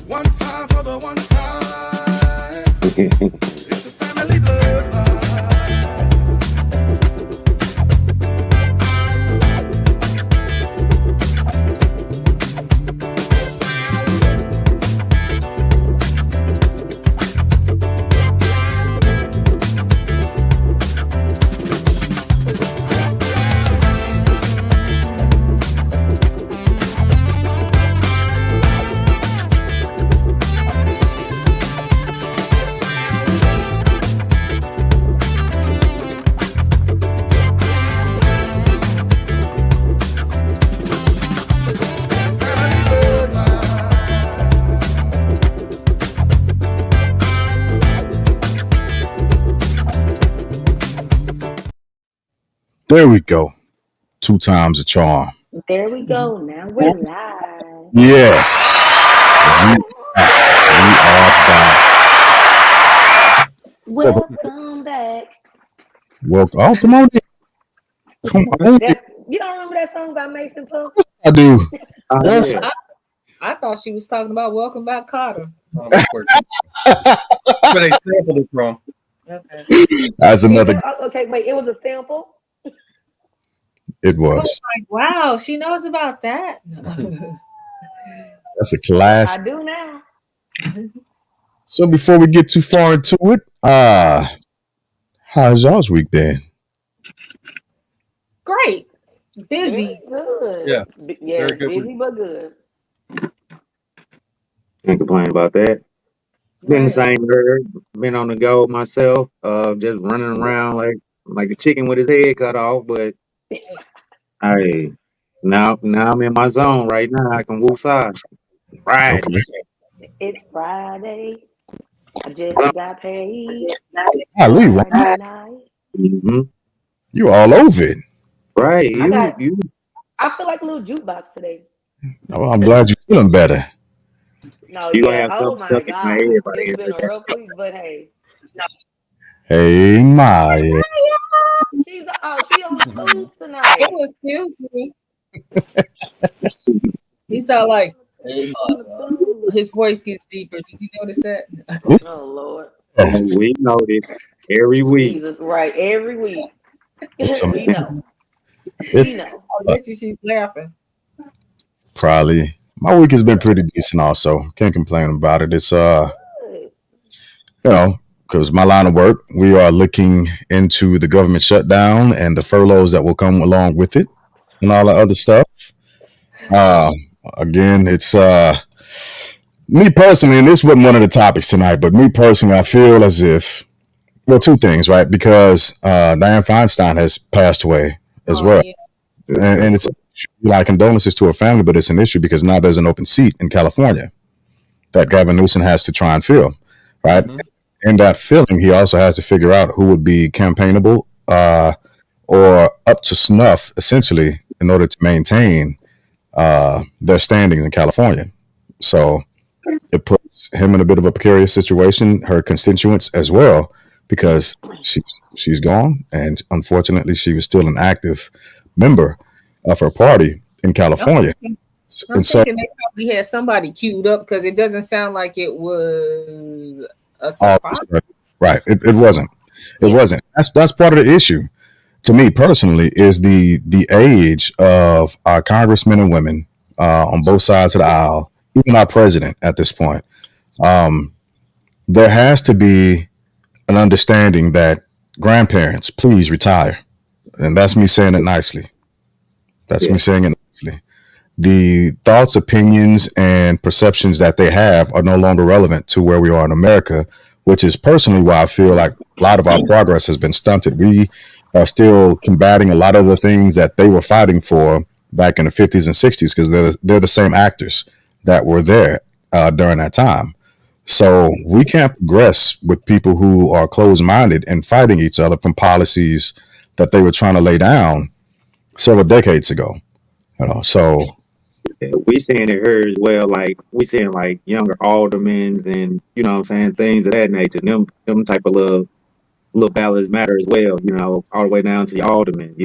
One time for the one time. It's the family bloodline. There we go. Two times a charm. There we go. Now we're live. Yes. We are back. Welcome back. Welcome. Oh, come on. Come on. You don't remember that song by Mason Puff? I do. Yes. I thought she was talking about Welcome Back, Carter. Where they sampled it from. Okay. That's another. Okay, wait. It was a sample. It I was was. like, wow, she knows about that. That's a class. I do now. So before we get too far into it, how's y'all's week been? Great. Busy. Good. Yeah. Yeah, Very good busy week. but good. Can't complain about that. Been the same bird. Been on the go myself. Just running around like a chicken with his head cut off. But hey, now I'm in my zone right now. I can woo side. Right. Okay. It's Friday. I just got paid. Golly, right? Friday night. Mm-hmm. You all over it. Right. I feel like a little jukebox today. Oh, I'm glad you're feeling better. No, You gonna yeah. have Oh something my stuck in my God. head by the It's end been of a the rough week, but hey. Hey, Maya. She on the tube tonight. It was cute to me. He sound like On the tube. his voice gets deeper. Did you notice that? Oh Lord. day. We know this every week. Jesus, right. Every week. It's We know. It's- We know. I bet you she's laughing. Probably. My week has been pretty decent also. Can't complain about it. It's because my line of work, we are looking into the government shutdown and the furloughs that will come along with it and all the other stuff. Uh Again, it's me personally, and this wasn't one of the topics tonight, but me personally, I feel as if, well, two things, right? Because Dianne Feinstein has passed away as well. Yeah. And it's like condolences to her family, but it's an issue because now there's an open seat in California that Gavin Newsom has to try and fill, right? Mhm. In that filling, he also has to figure out who would be campaignable or up to snuff, essentially, in order to maintain their standings in California. So it puts him in a bit of a precarious situation, her constituents as well, because she's gone, and unfortunately, she was still an active member of her party in California. I'm And so thinking they probably had somebody queued up because it doesn't sound like it was a all surprise. right, it wasn't. It Yeah. wasn't. That's part of the issue. To me personally, is the age of our congressmen and women on both sides of the aisle, even our president at this point. There has to be an understanding that grandparents, please retire. And that's me saying it nicely. That's me saying it nicely. The thoughts, opinions, and perceptions that they have are no longer relevant to where we are in America, which is personally why I feel like a lot of our progress has been stunted. We are still combating a lot of the things that they were fighting for back in the 50s and 60s because they're the same actors that were there during that time. So we can't progress with people who are closed-minded and fighting each other from policies that they were trying to lay down several decades ago. So We seeing it here as well. Like we seeing like younger aldermen and what I'm saying, things of that nature. Them type of little ballots matter as well. All the way down to the aldermen.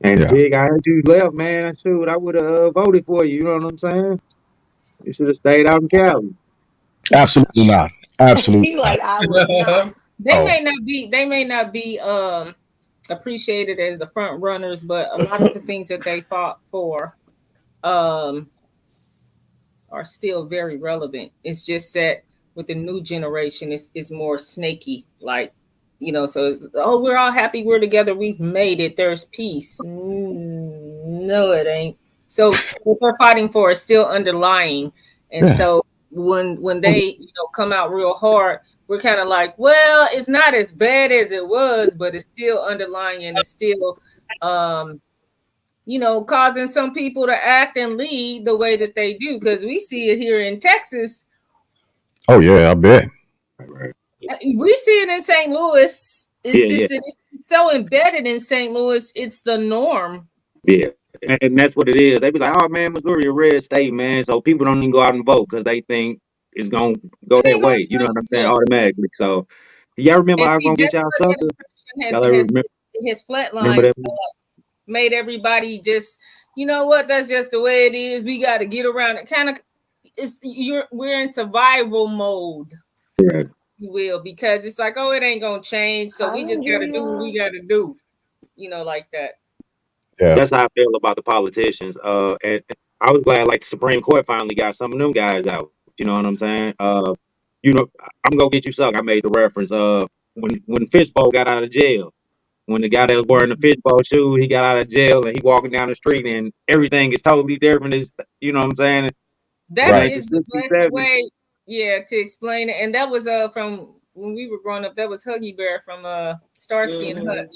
And yeah, Big, I heard you left, man. Shoot, I would have voted for you. You know what I'm saying? You should have stayed out in Cali. Absolutely not. Absolutely He not. like, I would not. They Oh, may not be appreciated as the front runners, but a lot of the things that they fought for um are still very relevant. It's just that with the new generation, it's more snaky. Like, so oh, we're all happy, we're together, we've made it, there's peace. No, it ain't. So what they're fighting for is still underlying. And yeah. so when they come out real hard, we're kind of like, well, it's not as bad as it was, but it's still underlying, and it's still causing some people to act and lead the way that they do, because we see it here in Texas. Oh yeah, I bet. Right. We see it in St. Louis. It's Yeah, just it's so embedded in St. Louis. It's the norm. yeah. And that's what it is. They be like, oh man, Missouri a red state, man. So people don't even go out and vote because they think it's gonna go It that ain't gonna way. You know what I'm saying? change. Automatically. So y'all remember And I'm see, gonna get that's y'all where sucker? the Y'all ever administration has remember flatlined, that? made everybody just, you know what? That's just the way it is. We got to get around it. Kind of, we're in survival mode, Right. you will, because it's like, oh, it ain't gonna change, so we just got to do what we got to do, like that. Yeah. That's how I feel about the politicians. And I was glad like the Supreme Court finally got some of them guys out. You know what I'm saying? I'm gonna get you sucked. I made the reference. When Fishbowl got out of jail, when the guy that was wearing the Fishbowl shoes, he got out of jail and he walking down the street and everything is totally different. Is you know what I'm saying? That Right. is the best way, to explain it. And that was from when we were growing up. That was Huggy Bear from Starsky and Hutch.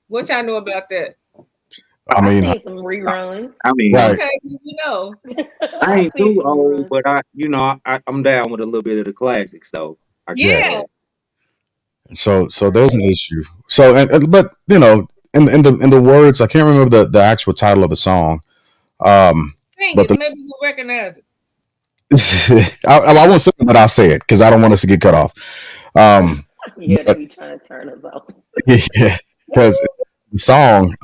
What y'all know about that? I I mean, seen some reruns. I mean, right. Okay, I ain't seen too some old, reruns. but I'm down with a little bit of the classics though. I can Yeah. say that. So there's an issue. So but in the words, I can't remember the actual title of the song. Sing But it. Maybe we'll recognize it. I won't say it, but I'll say it because I don't want us to get cut off. Yeah, they But be trying to turn us off. yeah, because the song,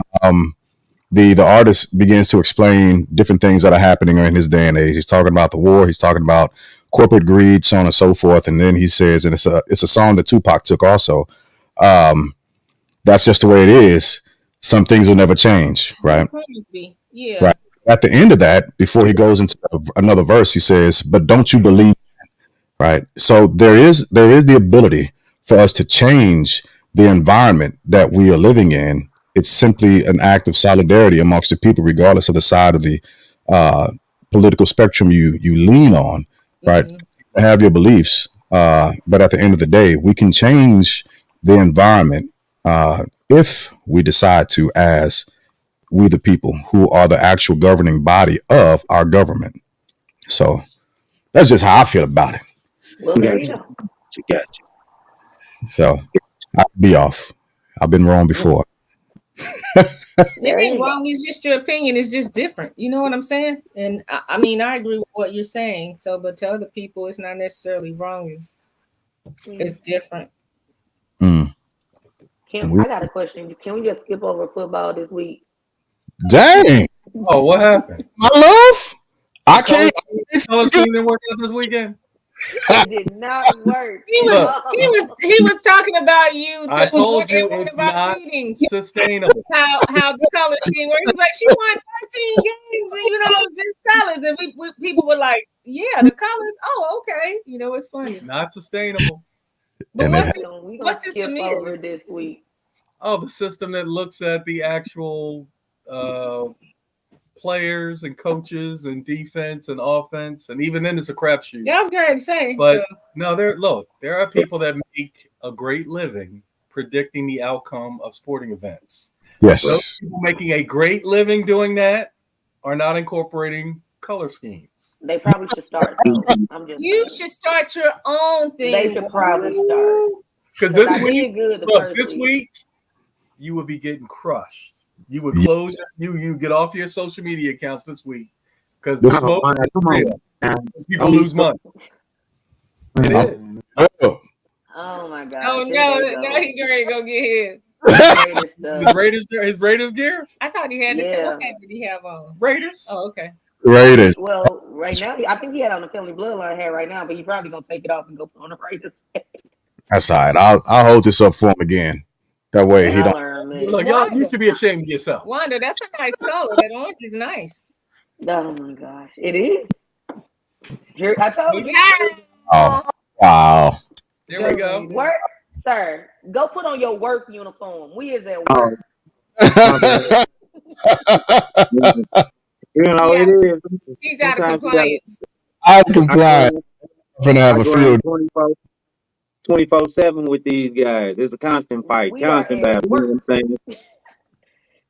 the artist begins to explain different things that are happening in his day and age. He's talking about the war. He's talking about corporate greed, so on and so forth. And then he says, and it's a song that Tupac took also. That's just the way it is. Some things will never change, right? Yeah. Right. At the end of that, before he goes into another verse, he says, "But don't you believe?" Right. So there is the ability for us to change the environment that we are living in. It's simply an act of solidarity amongst the people, regardless of the side of the political spectrum you lean on. Right. Mm-hmm. Have your beliefs, but at the end of the day, we can change the environment if we decide to, as we the people who are the actual governing body of our government. So that's just how I feel about it. Well, there you go. Got you. So I'll be off. I've been wrong before. It ain't wrong. It's just your opinion. It's just different. You know what I'm saying? And I mean, I agree with what you're saying. So, but to other people, it's not necessarily wrong. It's different. Mm. I got a question. Can we just skip over football this week? Dang. Oh, what happened? My love. I can't. Color scheme didn't work out this weekend. It did not work. He was talking about you. I told you it's not sustainable. How the color scheme works. He was like, she won 13 games, and just colors. And we people were like, yeah, the colors. Oh, okay. It's funny. Not sustainable. But We're what's gonna this skip over this week. Oh, the system that looks at the actual players and coaches and defense and offense, and even then it's a crapshoot. Yeah, I was going to say. But no, there are people that make a great living predicting the outcome of sporting events. Yes. Those people making a great living doing that are not incorporating color schemes. They probably should start. You should start your own thing. They should probably start. Because this week, you will be getting crushed. You would close. You get off your social media accounts this week because the smoke is real. People lose money. It is. Oh my god! Oh no! He's ready to go get his Raiders gear. I thought he had this. What hat did he have on? Raiders. Oh, okay. Raiders. Well, right now, I think he had on the family bloodline hat right now, but he probably gonna take it off and go put on the Raiders. That's all right. I'll hold this up for him again. That way he Y'all don't. learn, man. Look, y'all, you should be ashamed of yourself. Wanda, that's a nice color. That orange is nice. Oh my gosh, it is. Here, I told you. Oh, wow. There we go. Work, sir. Go put on your work uniform. We is at Oh, work. my bad. You know, Yeah. it is. He's out of Sometimes you gotta- compliance. I'm I compliant. go- I'm finna have I a go field. 24/7 with these guys. It's a constant fight, We are constant at battle. You know what work. I'm saying?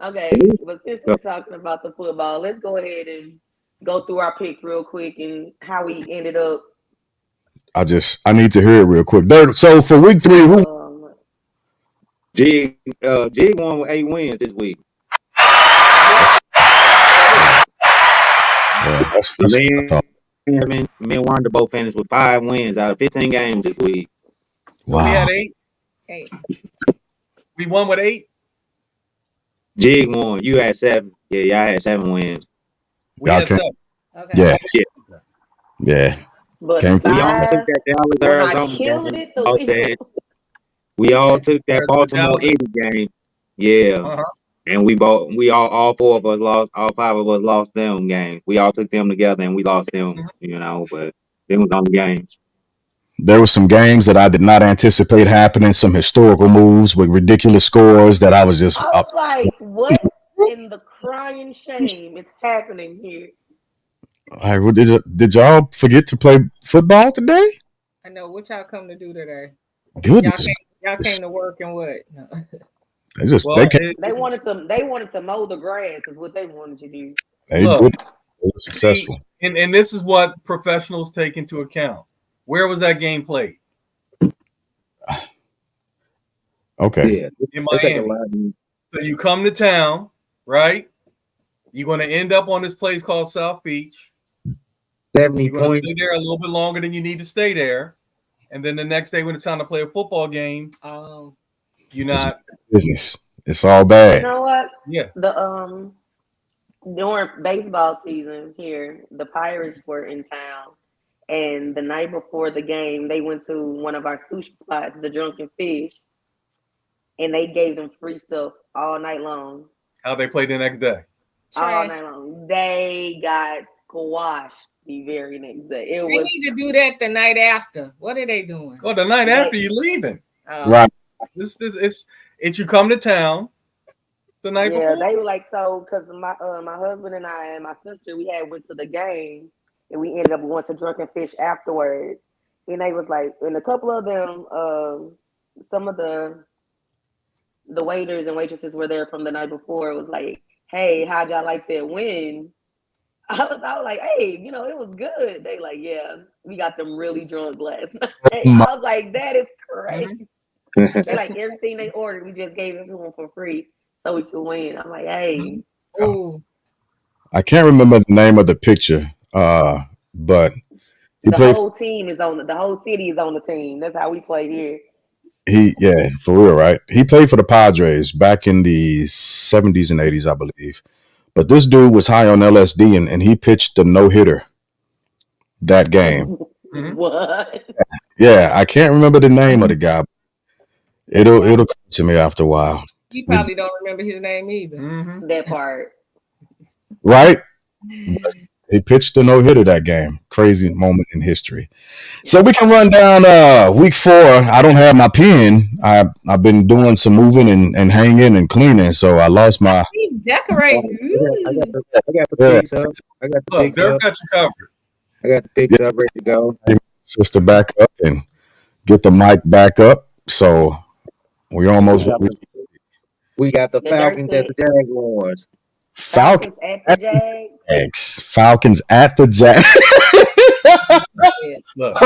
Okay, but since we're talking about the football, let's go ahead and go through our picks real quick and how we ended up. I need to hear it real quick. Dirt. So for week 3, who? Jig won with 8 wins this week. Yeah, that's what I thought. Me and Wanda both finished with 5 wins out of 15 games this week. So we Wow. had 8. Hey, We won with 8. Jig won. You had 7. Yeah, y'all had 7 wins. We Y'all had can't- 7. Yeah. okay. Yeah. But Came through. We all 5, took that Dallas when I Arizona killed game. it, the Lost week. that. We all took that Baltimore Dallas. Indy game. Yeah. Uh-huh. And all 4 of us lost, all 5 of us lost them games. We all took them together and we lost them, you know, but them was on the games. There were some games that I did not anticipate happening, some historical moves with ridiculous scores that I was just I was like, what in the crying shame is happening here? like, what did y'all forget to play football today? I know what y'all come to do today. Goodness. Y'all came to work and what? No. They just Well, they came, They wanted to mow the grass is what they wanted to do. they Look, did. They were successful. and this is what professionals take into account. Where was that game played? Okay. Yeah. In They take a Miami. lot of- So you come to town, right? You're going to end up on this place called South Beach. 70 You're going to points. stay there a little bit longer than you need to stay there. And then the next day when it's time to play a football game, you're not. Business. It's all You bad. know what? Yeah. The during baseball season here, the Pirates were in town, and the night before the game, they went to one of our sushi spots, the Drunken Fish, and they gave them free stuff all night long. How they played the next day. All Trash. night long. They got squashed the very next day. It They was need to do that the night after. What are they doing? Oh, the night after you're leaving. Right. It's you come to town the night yeah. before. They were like so because my husband and I and my sister we had went to the game and we ended up going to Drunken Fish afterwards. And they was like, and a couple of them, some of the waiters and waitresses were there from the night before. It was like, hey, how y'all like that win? I was like, hey, it was good. They like, yeah, we got them really drunk last night. I was like, that is crazy. They like everything they ordered, we just gave it to them for free so we could win. I'm like, hey. Oh, I can't remember the name of the picture, but he The played. whole team is on the whole city is on the team. That's how we play here. Yeah, for real, right? He played for the Padres back in the 70s and 80s, I believe. But this dude was high on LSD and he pitched a no-hitter that game. What? Yeah, I can't remember the name of the guy. It'll come to me after a while. you probably don't remember his name either. Mm-hmm. That part. Right? He pitched a no-hitter that game. Crazy moment in history. So we can run down week 4. I don't have my pen. I've been doing some moving and hanging and cleaning, so I lost my. He decorating. I got the picks up. I got the Look, picks Dirk up. got you covered. I got the picks up ready to go. Sister back up and get the mic back up. So we're almost. We got the The Falcons at Dirk the Jaguars. Falcons at the Jags. Falcons at the Jags. Look,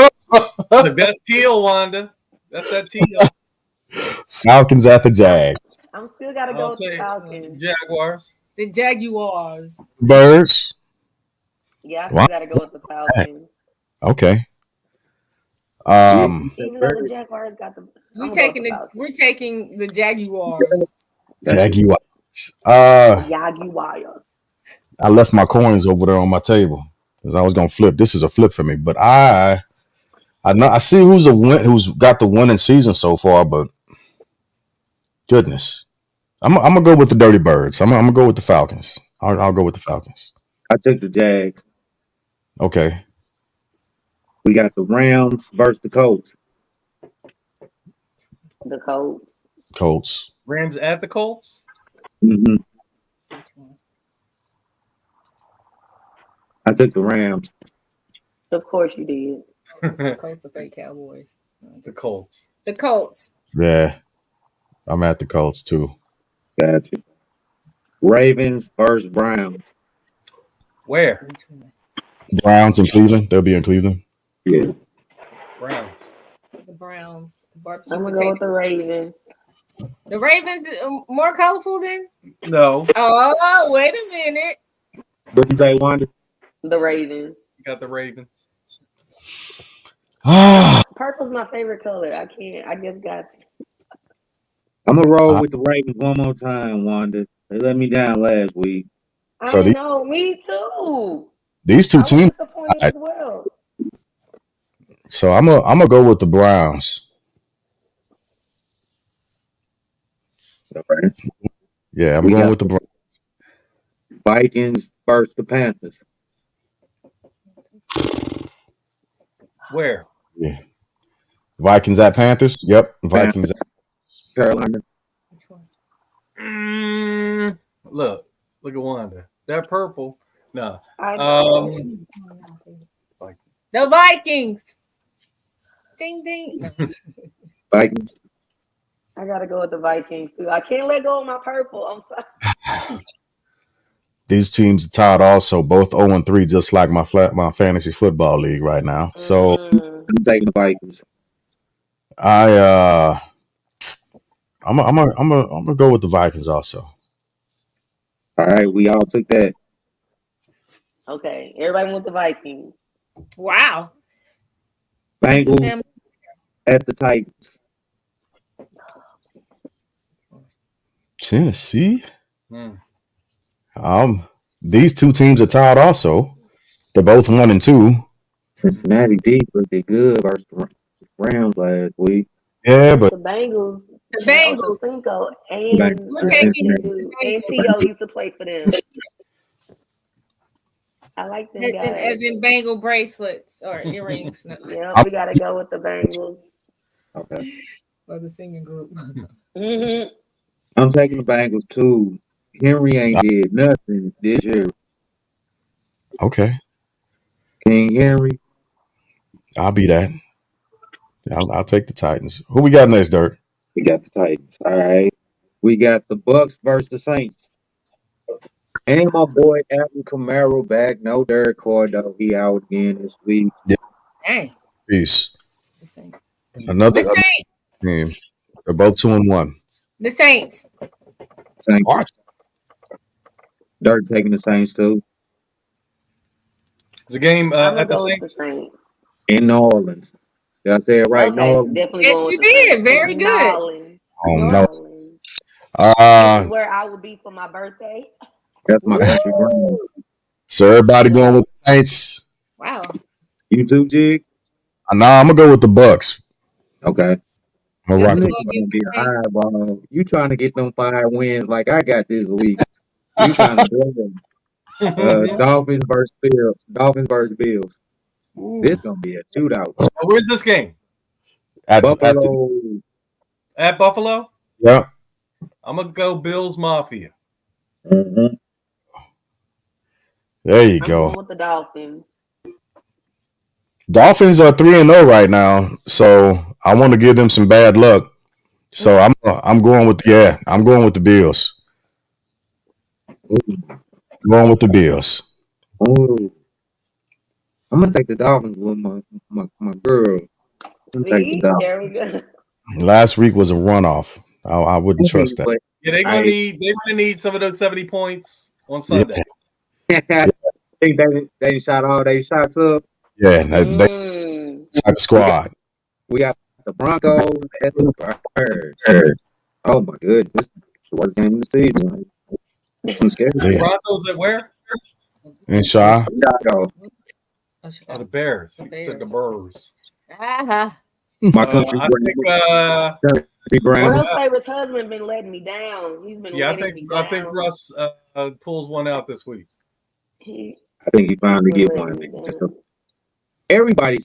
that's teal, Wanda. That's that teal. Falcons at the Jags. I'm still gotta go with the Falcons. Jaguars. The Jaguars. Birds. Yeah, I Wow. still gotta go with the Falcons. Okay. Even though the Jaguars got the We're taking the Jaguars. Jaguars. Jaguars. I left my coins over there on my table because I was gonna flip. This is a flip for me, but I see who's got the winning season so far, but goodness, I'm gonna go with the Dirty Birds. I'm gonna go with the Falcons. I'll go with the Falcons. I took the Jags. Okay, We got the Rams versus the Colts. The Colts. Colts. Rams at the Colts. hmm Which one? I took the Rams. Of course you did. The Colts are fake Cowboys. The Colts. The Colts. Yeah, I'm at the Colts too. Gotcha. Ravens versus Browns. Where? Which one? Browns in Cleveland. They'll be in Cleveland. Yeah. Browns. The Browns. The barbecue I'm gonna go with the potatoes. Ravens. The Ravens more colorful than? No, Oh, wait a minute. What you say, Wanda? The Ravens. you got the Ravens. Purple's my favorite color. I can't. I just got to. I'm gonna roll with the Ravens one more time, Wanda. They let me down last week. So I know. Me too. these two I was teams. disappointed as well. So I'm gonna go with the Browns. Okay. Yeah, I'm We going got with the Browns. Vikings versus the Panthers. Where? Yeah. Vikings at Panthers. Yep, Vikings. Carolina. Which one? Look at Wanda. That purple. No. I know. The Vikings. Ding ding. No. Vikings. I gotta go with the Vikings too. I can't let go of my purple. I'm sorry. These teams are tied also, both 0-3, just like my fantasy football league right now. So I'm taking the Vikings. I'm gonna go with the Vikings also. All right, we all took that. Okay, everybody went with the Vikings. Wow. That's a Bengals family. at the Titans. Tennessee. Hmm. These two teams are tied also. They're both 1-2. Cincinnati deep did good versus the Rams last week. Yeah, but The Bengals. The Bengals. Cinco and We're taking and T.O. used to play for them. I like them guys. as in Bengal bracelets or earrings. No. Yeah, we gotta go with the Bengals. Okay. Or the singing group. Mm-hmm. I'm taking the Bengals too. Henry ain't did nothing this year. okay, King Henry. I'll be that. I'll take the Titans. Who we got next, Dirk? We got the Titans. All right. We got the Bucks versus the Saints. And my boy Alvin Kamara back. No Derek Carr though. He out again this week. Dang. Peace. The Saints. Another The Saints. team. They're both 2-1. The Saints. Saints. All right. Dirk taking the Saints too. The game I'm at gonna the go with Saints. the Saints. In New Orleans. Did I say it right? New Okay, Orleans. definitely Yes, going you with the did. Saints. Very good. Nolan. Oh no. Nolan. This is where I will be for my birthday. That's my country dream. So everybody going with the Saints? Wow. You too, Jig? Nah, I'm gonna go with the Bucks. Okay. I'm gonna Just rock to the go against Be the an Saints. eyeball. You trying to get them 5 wins like I got this week. You trying to build them. Dolphins versus Bills. Dolphins versus Bills. This gonna be a shootout. Where's this game? Buffalo. At Buffalo? Yeah. I'm gonna go Bills Mafia. Mhm. There you I'm go. going with the Dolphins. Dolphins are 3-0 right now, so I want to give them some bad luck. So I'm going with the Bills. Ooh. Going with the Bills. Ooh. I'm gonna take the Dolphins with my girl. I'm gonna take the See, Dolphins. there we go. Last week was a runoff. I wouldn't trust that. But Yeah, they're gonna need some of those 70 points on Sunday. I think they shot all they shots up. Yeah, they type of squad. We got the Broncos and the Bears. Oh my goodness, this is the worst game of the season. I'm scared. Yeah. Broncos at where? And Shaw. Chicago. Oh, the Bears. The Said the Bears. Bears. My country I think. grandma. Russ' favorite husband been letting me down. He's been Yeah, letting me down. I think Russ pulls one out this week. I think he finally He's been get one. letting me Just down. everybody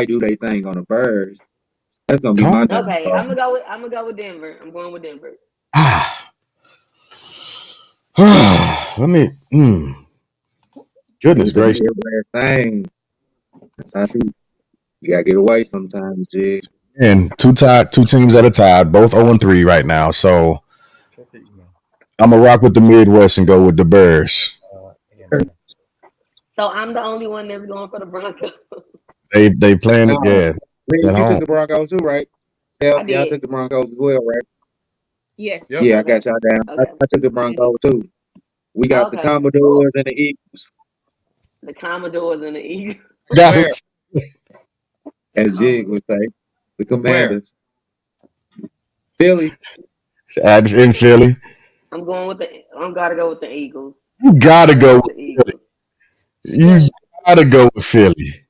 do their thing on the Birds. That's gonna be Come my on. number. Okay, I'm gonna go with Denver. I'm going with Denver. Let me. Goodness gracious. Last thing. That's how she. You gotta get away sometimes, Jig. And two teams that are tied, both 0-3 right now. So I'm gonna rock with the Midwest and go with the Bears. So I'm the only one that's going for the Broncos. They playing it, yeah. You At took home. the Broncos too, right? I Y'all did. took the Broncos as well, right? Yes. Yep. Yeah, I got y'all down. Okay. I took the Broncos too. We got the Okay. Commodores and the Eagles. The Commodores and the Eagles. Dallas. As Jig would say. The Commanders. Philly. In Philly. I'm gotta go with the Eagles. You gotta go with with the Eagles. Philly. You gotta go with Philly.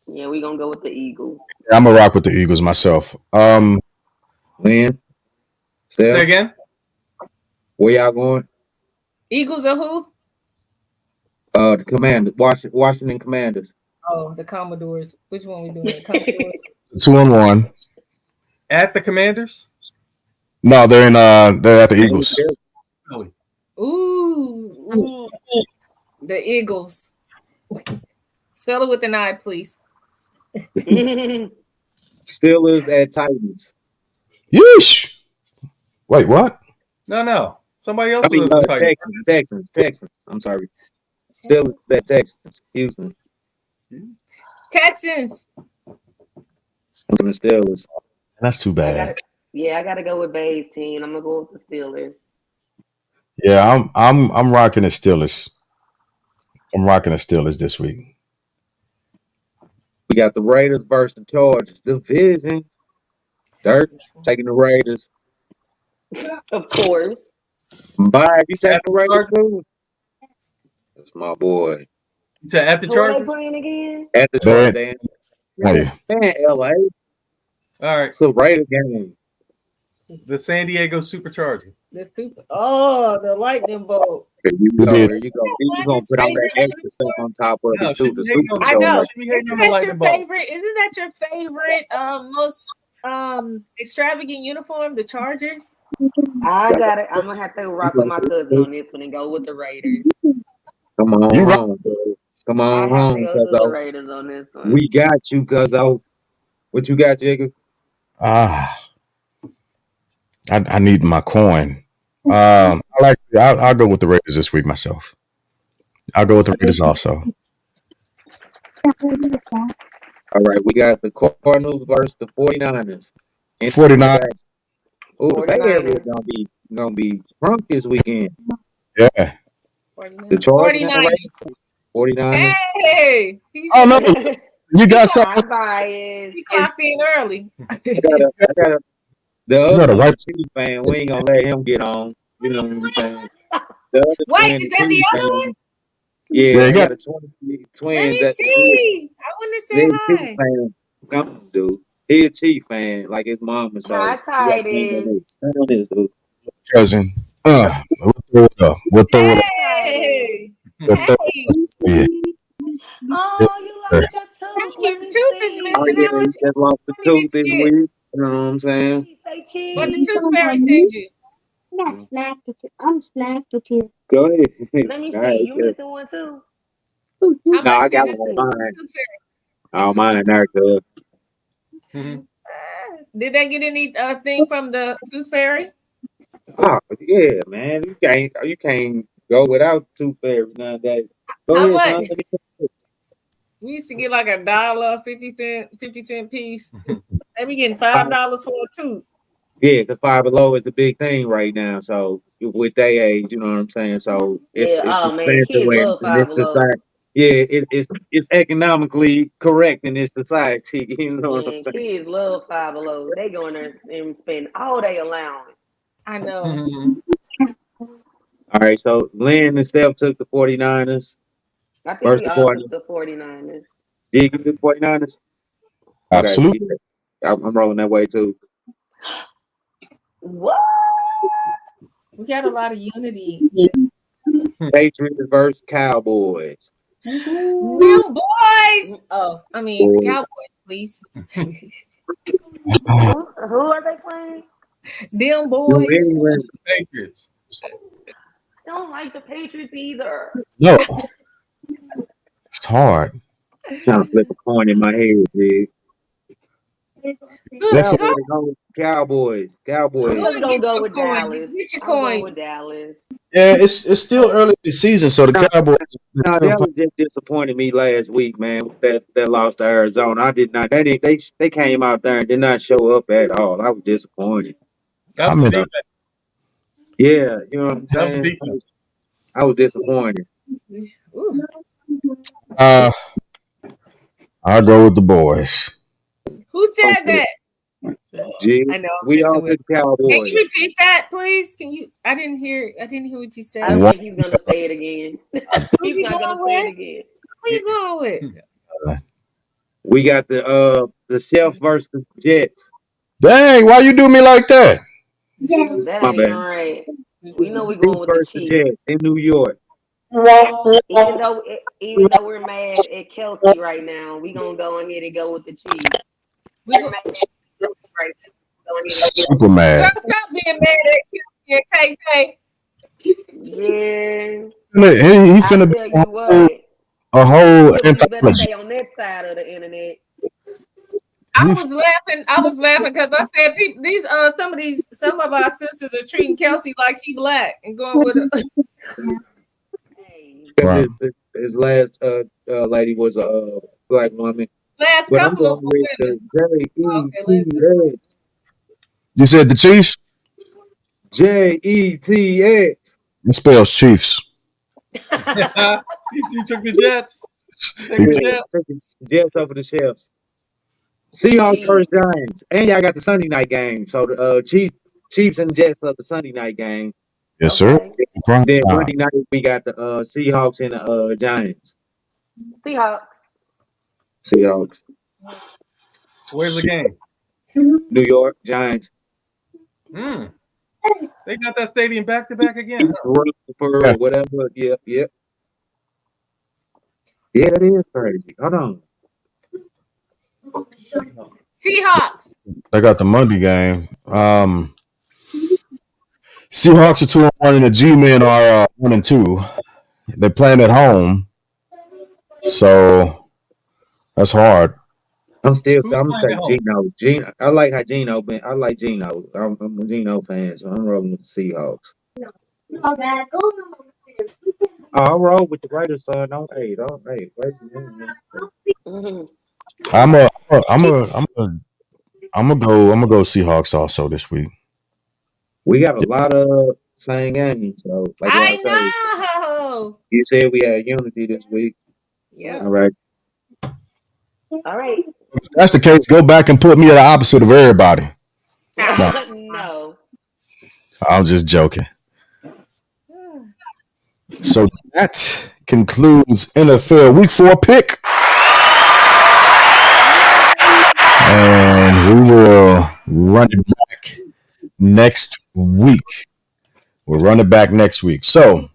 Yeah, we gonna go with the Eagles. I'm gonna rock with the Eagles myself. Win. Say again? Where y'all going? Eagles or who? The Commanders. Washington Commanders. Oh, the Commodores. Which one we doing? The Commodores. 2-1. At the Commanders? No, they're at the Eagles. Philly. Ooh. The Eagles. Spell it with an I, please. Steelers at Titans. Yeesh. Wait, what? No. Somebody else I mean, was at the Titans. Texans. I'm sorry. Steelers at Texans. Houston. Texans. I'm from the Steelers. That's too bad. I gotta go with Bay's team. I'm gonna go with the Steelers. Yeah, I'm rocking the Steelers. I'm rocking the Steelers this week. We got the Raiders versus the Chargers. Division. Dirk taking the Raiders. Of course. Bye. You taking the Raiders too? That's my boy. At the Who are they Chargers? playing again? At the Chargers. Hey. Man, LA. All right. It's a Raider game. The San Diego Superchargers. The stupid. Oh, the lightning bolt. There you go. There you go. You're going to put all that extra stuff on top of it, too. The Super I know. Chargers. Isn't that your favorite? Isn't that your favorite, most extravagant uniform? The Chargers. I'm gonna have to rock with my cousin on this one and go with the Raiders. Come on home, bro. Come I on have to home, go with the cuzzo. Raiders on this one. We got you, cuzzo. What you got, Jigga? I need my coin. I'll go with the Raiders this week myself. I'll go with the Raiders also. All right, we got the Cardinals versus the 49ers. 49. Oh, the Bay Area gonna be drunk this weekend. Yeah. The Chargers and the 49ers. Hey, oh no, you got something. He clocked in early. I got the other Chiefs fan. We ain't gonna let him get on. You know what I'm saying? Wait, is that the other one? Yeah, you got the twins. Let me see. I want to say hi. Come on, dude. He a Chief fan, like his mom and so. Hi, Titus. Stand on this, dude. Cousin. We'll throw it up. We'll throw it up. Hey. Yeah. Oh, you like your tooth? Your tooth is missing. Oh, yeah, he just lost the tooth this week. You know what I'm saying? What the tooth fairy sent you? I'm Snatch with you. Go ahead. Let me see. You missing one too? How No, I much got did one this on mine. tooth fairy? Oh, mine there, good. Did they get any thing from the tooth fairy? Oh, yeah, man. You can't go without tooth fairies nowadays. How much? We used to get like $1, 50 cent piece. They be getting $5 for a tooth. Yeah, because Five Below is the big thing right now. So with their age, you know what I'm saying. So it's substantial in this society. Yeah, it's economically correct in this society. You know what I'm saying. Kids love Five Below. They go in there and spend all day allowance. I know. All right, so Lynn and Steph took the 49ers I think versus we the all took the Cardinals. 49ers. Jig, you took 49ers? Okay, Absolutely. yeah, I'm rolling that way too. What? We got a lot of unity. Patriots versus Cowboys. Them boys. Oh, I mean the Boy, Cowboys, please. Who are they playing? Them New boys. England. Patriots. I don't like the Patriots either. No, it's hard. Trying to flip a coin in my head, Jig. Look, Listen, Cowboys. I'm Cowboys. just gonna go with coin. Dallas. Get your I'm going coin. with Dallas. yeah, it's still early this season, so the No, Cowboys. no, Dallas just disappointed me last week, man. With that loss to Arizona. I did not. They came out there and did not show up at all. I was disappointed. That's I the mean, defense. Yeah, you know what I'm That's the saying. defense. I was disappointed. Ooh. I'll go with the boys. Who said that? G, I know. we all took Can you Cowboys. repeat that, please? Can you? I didn't hear what you said. I don't think he's gonna say it again. Who's He's he not going gonna say it with? again. Who you going with? We got the Chef versus the Jets. Dang, why you do me like that? That My ain't bad. right. We know we Chiefs going with the versus the Chiefs. Jets in New York. Even though we're mad at Kelsey right now, we gonna go ahead and go with the Chiefs. We go- Super mad. Girl, stop being mad at Tay Tay. Yeah, He I finna be tell you what, a whole you better anthology. stay on that side of the internet. I was laughing because I said some of our sisters are treating Kelsey like he black and going with a Hey, Right. His last lady was a black woman. last But I'm couple of going with the women. Okay, Jets. You said the Chiefs? Jets. It spells Chiefs. You took the Jets. Take He the took- Jets. Take the Jets over the Chefs. Seahawks versus Giants. And y'all got the Sunday night game. So the Chiefs and Jets of the Sunday night game. Yes, sir. okay. Prime Then time. Monday night we got the Seahawks and the Giants. Seahawks. Where's the game? New York Giants. They got that stadium back to back again. For Yeah. whatever. Yep. Yeah, that is crazy. Hold on. Seahawks. They got the Monday game. Seahawks are 2-1 and the G-Men are 1-2. They're playing at home, so that's hard. I'm Who's gonna playing take at home? Geno. I like how Geno been. I like Geno. I'm a Geno fan, so I'm rolling with the Seahawks. I'll roll with the Raiders, son. Don't hate. Wait. Mhm. I'm gonna go Seahawks also this week. We got a lot of same games, so like I I said, know. you said we had unity this week. Yeah. All right. All right. If that's the case, go back and put me at the opposite of everybody. No. I'm just joking. So that concludes NFL Week 4 pick. And we will run it back next week. We'll run it back next week. So,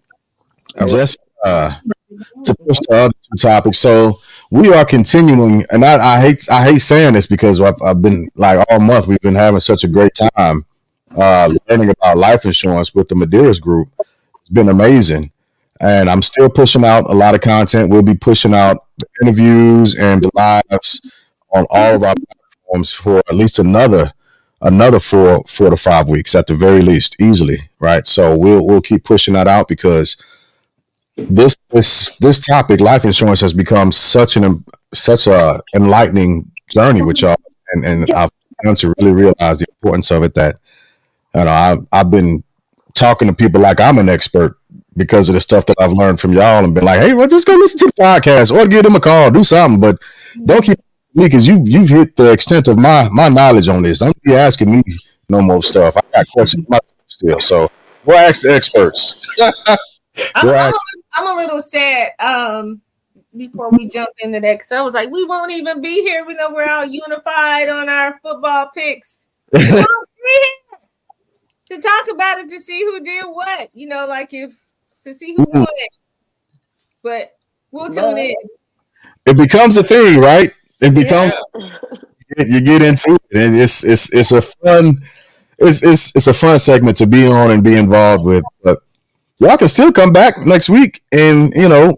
just to push the other two topics. So, we are continuing, and I hate saying this because I've been like all month we've been having such a great time learning about life insurance with the Medearis Group. It's been amazing. And I'm still pushing out a lot of content. We'll be pushing out the interviews and the lives on all of our platforms for at least another 4 to 5 weeks at the very least, easily, right? So we'll keep pushing that out because this topic, life insurance, has become such a enlightening journey with y'all, and I've come to really realize the importance of it. That I've been talking to people like I'm an expert because of the stuff that I've learned from y'all, and been like, hey, well, just go listen to the podcast or give them a call, do something, but don't keep me because you've hit the extent of my knowledge on this. Don't be asking me no more stuff. I got questions still. So We'll ask the experts. I'm, We'll I'm, ask, a, I'm a little sad. Before we jump into that, because I was like, we won't even be here. We know we're all unified on our football picks. We won't be here to talk about it to see who did what. Like if to see who won it. But we'll tune in. it becomes a thing, right? It becomes Yeah. you get into it, and it's a fun it's a fun segment to be on and be involved with. But y'all can still come back next week, and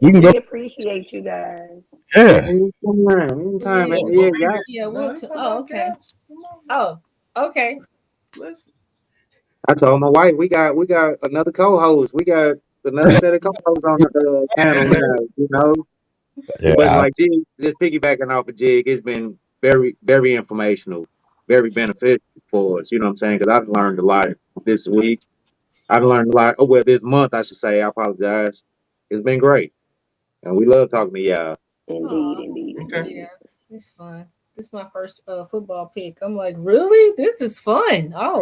we can go. We appreciate you guys. Yeah, Yeah, anytime, man. Yeah. Yeah, y'all. Yeah, No, we'll. it's not Oh, about okay. gas. Come on. Oh, okay. Listen. I told my wife we got another co-host. We got another set of co-hosts on the panel now. But yeah. like Jig, just piggybacking off of Jig, it's been very, very informational, very beneficial for us. You know what I'm saying? Because I've learned a lot this week. I've learned a lot. Oh well, this month I should say. I apologize. It's been great, and we love talking to y'all. Indeed, Aw, indeed, Okay. indeed. yeah, it's fun. This is my first football pick. I'm like, really? This is fun. Oh,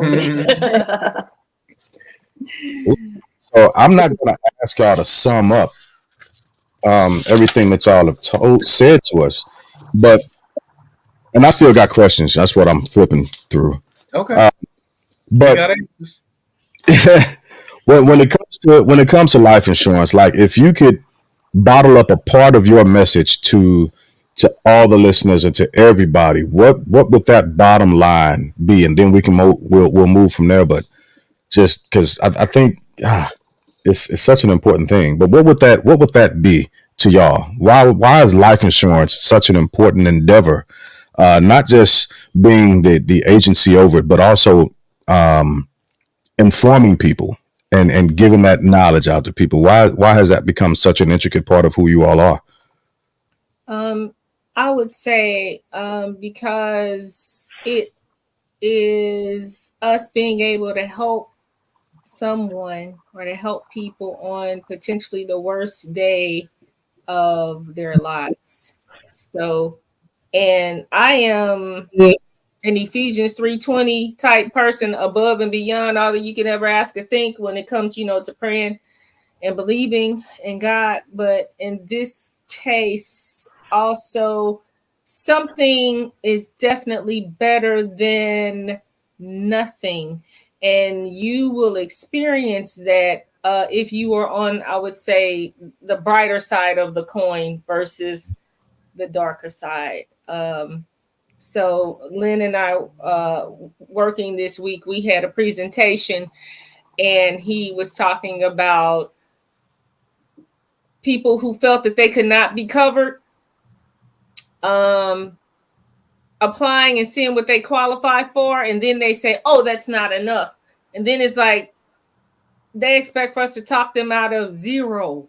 So I'm not going to ask y'all to sum up everything that y'all have said to us, but and I still got questions. That's what I'm flipping through. Okay. Uh, We but got answers. when it comes to life insurance, like if you could bottle up a part of your message to all the listeners and to everybody, what would that bottom line be? And then we can we'll move from there. But just because I think it's such an important thing. But what would that be to y'all? Why is life insurance such an important endeavor? Not just being the agency over it, but also um, informing people and giving that knowledge out to people. Why has that become such an intricate part of who you all are? um, I would say because it is us being able to help someone or to help people on potentially the worst day of their lives. So, and I am an Ephesians 3:20 type person, above and beyond all that you could ever ask or think when it comes, to praying and believing in God. But in this case, also something is definitely better than nothing. And you will experience that if you are on, I would say, the brighter side of the coin versus the darker side. So Lynn and I, working this week, we had a presentation, and he was talking about people who felt that they could not be covered, um, applying and seeing what they qualify for, and then they say, "Oh, that's not enough," and then it's like they expect for us to talk them out of zero.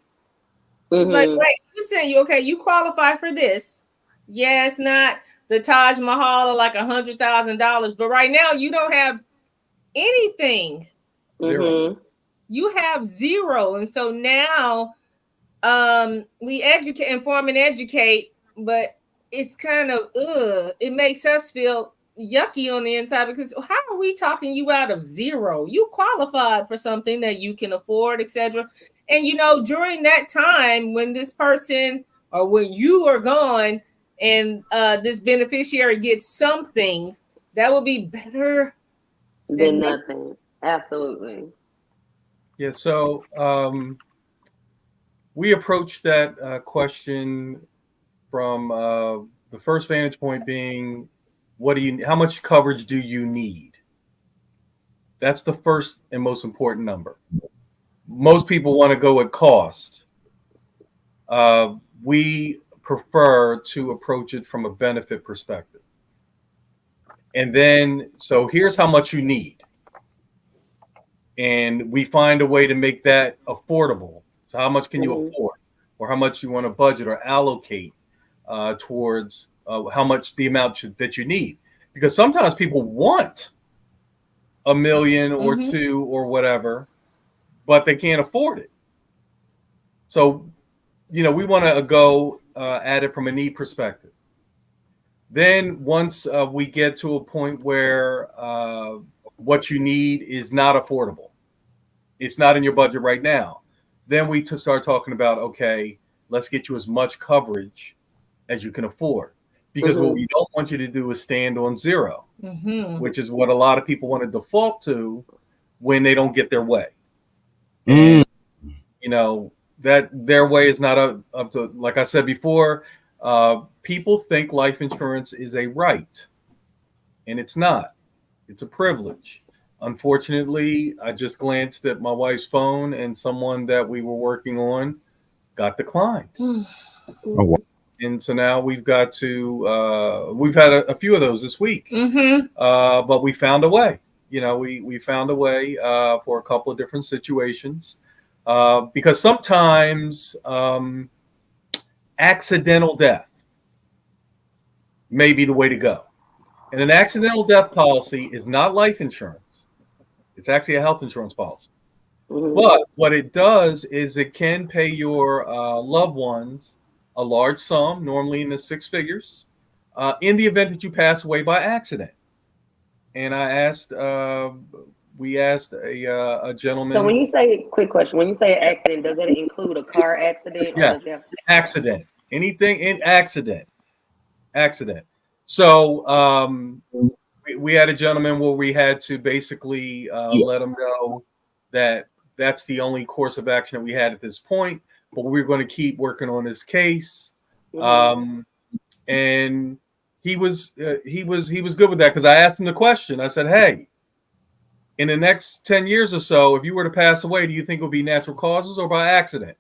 It's like, Mm-hmm. wait, you saying you qualify for this? Yeah, it's not the Taj Mahal or like $100,000, but right now you don't have anything. Zero. Mm-hmm. You have zero, and so now we educate, inform, and educate, but it's kind of it makes us feel yucky on the inside, because how are we talking you out of zero? You qualified for something that you can afford, etc. And during that time when this person or when you are gone and this beneficiary gets something, that will be better Then than nothing. nothing. Absolutely. Yeah. So we approached that question from the first vantage point being, how much coverage do you need? That's the first and most important number. Most people want to go with cost. We prefer to approach it from a benefit perspective. And then, so here's how much you need. And we find a way to make that affordable. So how much can you Mm-hmm. afford, or how much you want to budget or allocate towards how much the amount that you need? Because sometimes people want a million or two or whatever, but they can't afford it. So, we want to go at it from a need perspective. Then once we get to a point where what you need is not affordable, It's not in your budget right now. Then we start talking about, okay, let's get you as much coverage as you can afford. Because what we don't want you to do is stand on zero, which is what a lot of people want to default to when they don't get their way. And, that their way is not up to, like I said before, people think life insurance is a right, and it's not. It's a privilege. Unfortunately, I just glanced at my wife's phone, and someone that we were working on got declined. Oh, wow. And so now we've got to, we've had a few of those this week, but we found a way. We found a way for a couple of different situations because sometimes accidental death may be the way to go. And an accidental death policy is not life insurance. It's actually a health insurance policy. But what it does is it can pay your loved ones a large sum, normally in the six figures, in the event that you pass away by accident. And we asked a gentleman. So when you say, quick question, when you say accident, does it include a car accident? Yeah, accident. Anything in accident. So we had a gentleman where we had to basically let him know that that's the only course of action that we had at this point, but we're going to keep working on this case. And he was good with that because I asked him the question. I said, hey, in the next 10 years or so, if you were to pass away, do you think it would be natural causes or by accident?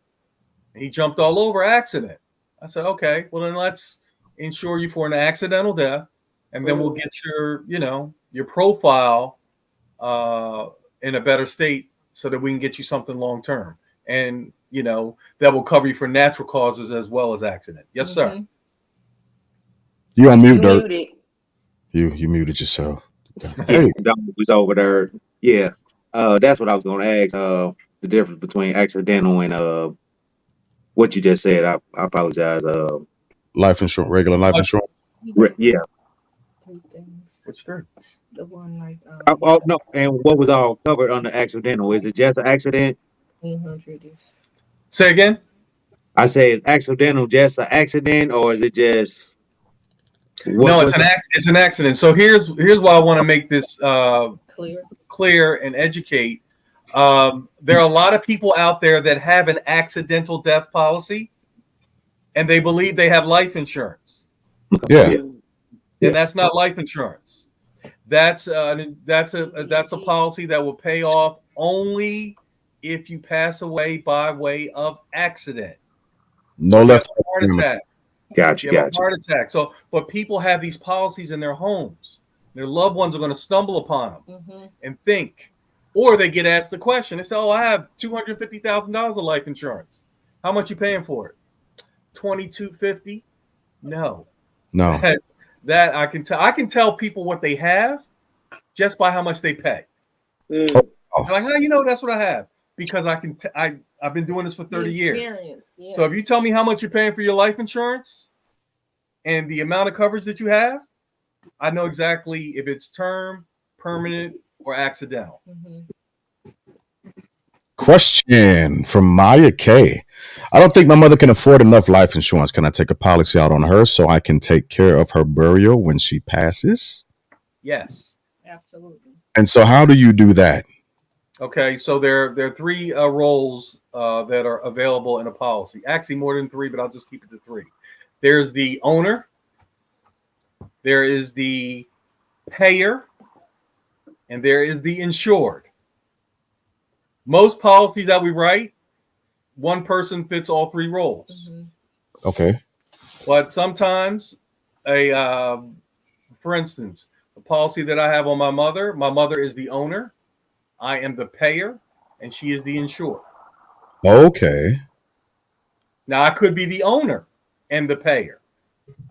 And he jumped all over accident. I said, okay, well then let's insure you for an accidental death, and then we'll get your profile in a better state so that we can get you something long term, and that will cover you for natural causes as well as accident. Yes, sir. You on mute, Dirk. You muted yourself. Hey, Dominic was over there. Yeah, that's what I was going to ask. The difference between accidental and what you just said. I apologize. Life insurance, regular life insurance. Yeah. Three things. Which three? The one like Oh no, and what was all covered under accidental? Is it just an accident? 800 is. Say again. I say, is accidental just an accident, or is it just? No, it's an accident. So here's why I want to make this clear and educate. There are a lot of people out there that have an accidental death policy, and they believe they have life insurance. Yeah, and that's not life insurance. That's a policy that will pay off only if you pass away by way of accident. No left heart attack. Gotcha. Heart attack. So, but people have these policies in their homes. Their loved ones are going to stumble upon them and think, or they get asked the question. They say, "Oh, I have $250,000 of life insurance. How much you paying for it? $2,250? No. That I can tell. I can tell people what they have just by how much they pay. They're like, how you know that's what I have? Because I can. I've been doing this for 30 years. Yeah. So if you tell me how much you're paying for your life insurance and the amount of coverage that you have, I know exactly if it's term, permanent, or accidental. Question from Maya K. I don't think my mother can afford enough life insurance. Can I take a policy out on her so I can take care of her burial when she passes? Yes. Absolutely. And so how do you do that? Okay, so there are three roles that are available in a policy. Actually, more than three, but I'll just keep it to three. There's the owner, there is the payer, and there is the insured. Most policies that we write, one person fits all three roles. Okay. But sometimes, for instance, the policy that I have on my mother is the owner. I am the payer, and she is the insured. Okay. Now, I could be the owner and the payer.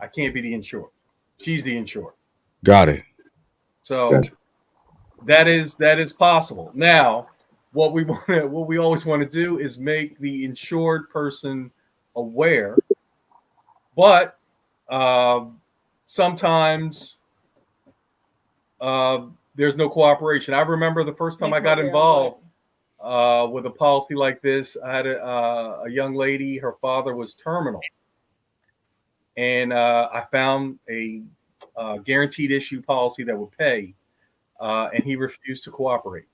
I can't be the insured. She's the insured. Got it. So that is possible. Now, what we always want to do is make the insured person aware, but sometimes there's no cooperation. I remember the first time I got involved. with a policy like this. I had a young lady. Her father was terminal, and I found a guaranteed issue policy that would pay, and he refused to cooperate.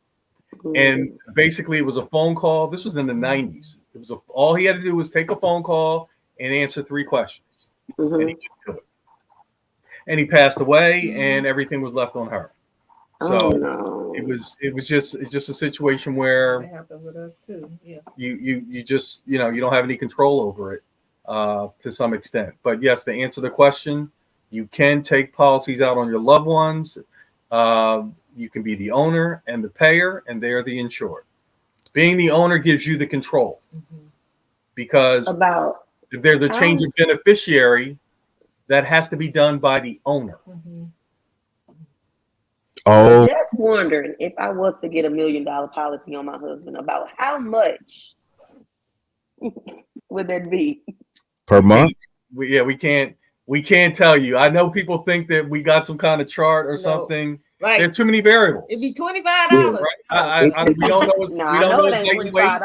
And basically, it was a phone call. This was in the 90s. It was all he had to do was take a phone call and answer 3 questions, and he could do it. And he passed away, and everything was left on her. So it was just a situation where That happened with us too. Yeah. you just you don't have any control over it to some extent. But yes, to answer the question, you can take policies out on your loved ones. You can be the owner and the payer, and they're the insured. Being the owner gives you the control because if there's a change of beneficiary, that has to be done by the owner. Oh, Just wondering if I was to get $1 million policy on my husband, about how much would that be per month? We can't tell you. I know people think that we got some kind of chart or something. Right. There's too many variables. It'd be $25. Right? We don't know his, we don't know his height and weight.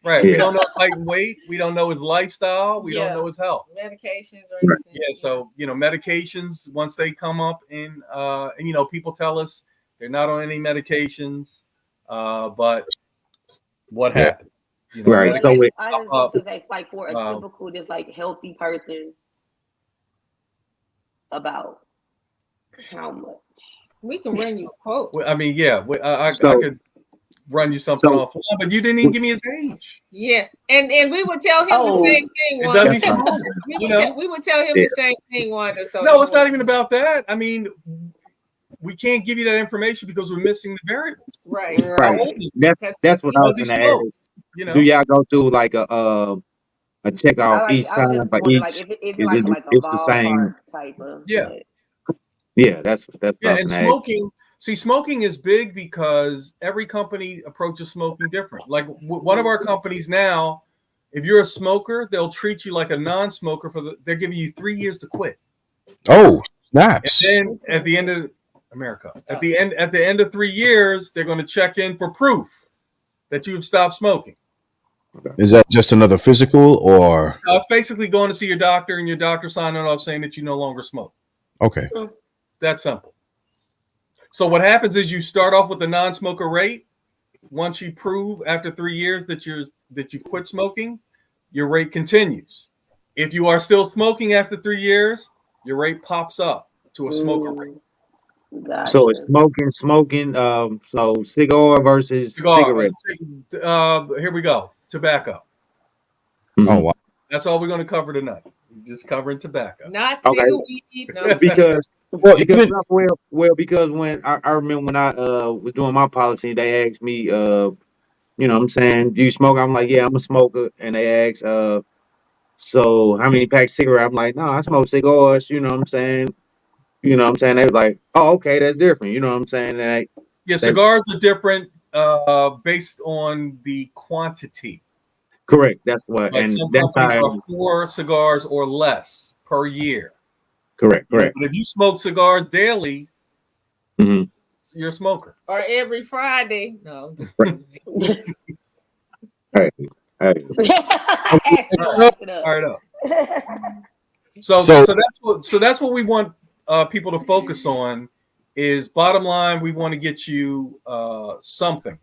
Right. Yeah. We don't know his height and weight. We don't know his lifestyle. We don't know his health. Medications or anything. Yeah. So, medications, once they come up and people tell us they're not on any medications, but what happened? Right. So I just like for a typical, just like healthy person, about how much? We can run you a quote. I mean, yeah, I could run you something off, but you didn't even give me his age. Yeah, and we would tell him the same thing. It doesn't smoke. We would tell him the same thing, Wanda. So no, it's not even about that. I mean, we can't give you that information because we're missing the variables. Right. That's what I was going to ask. Do y'all go through like a check off each time for each? Like it's the same type of Yeah, that's and smoking. See, smoking is big because every company approaches smoking different. Like one of our companies now, if you're a smoker, they'll treat you like a non-smoker they're giving you 3 years to quit. Oh, snaps! And then at the end of at the end of 3 years, they're going to check in for proof that you've stopped smoking. Is that just another physical, or it's basically going to see your doctor and your doctor signing off saying that you no longer smoke? Okay. That's simple. So what happens is you start off with the non-smoker rate. Once you prove after 3 years that you've quit smoking, your rate continues. If you are still smoking after 3 years, your rate pops up to a smoker rate. Gotcha. So it's smoking. So cigar versus cigarettes. Here we go. Tobacco. Mm-hmm. Oh wow. That's all we're going to cover tonight. We're just covering tobacco. Not weed. No. Because when I remember when I was doing my policy, they asked me, what I'm saying, do you smoke? I'm like, yeah, I'm a smoker. And they asked, so how many packs of cigarettes? I'm like, no, I smoke cigars. You know what I'm saying? They were like, oh, okay, that's different. You know what I'm saying? Cigars are different based on the quantity. Correct. That's what. Like and some that's companies how. are 4 cigars or less per year. Correct. But if you smoke cigars daily, you're a smoker. Or every Friday. No. Hey. All right up. So that's what we want people to focus on. Is bottom line, we want to get you something.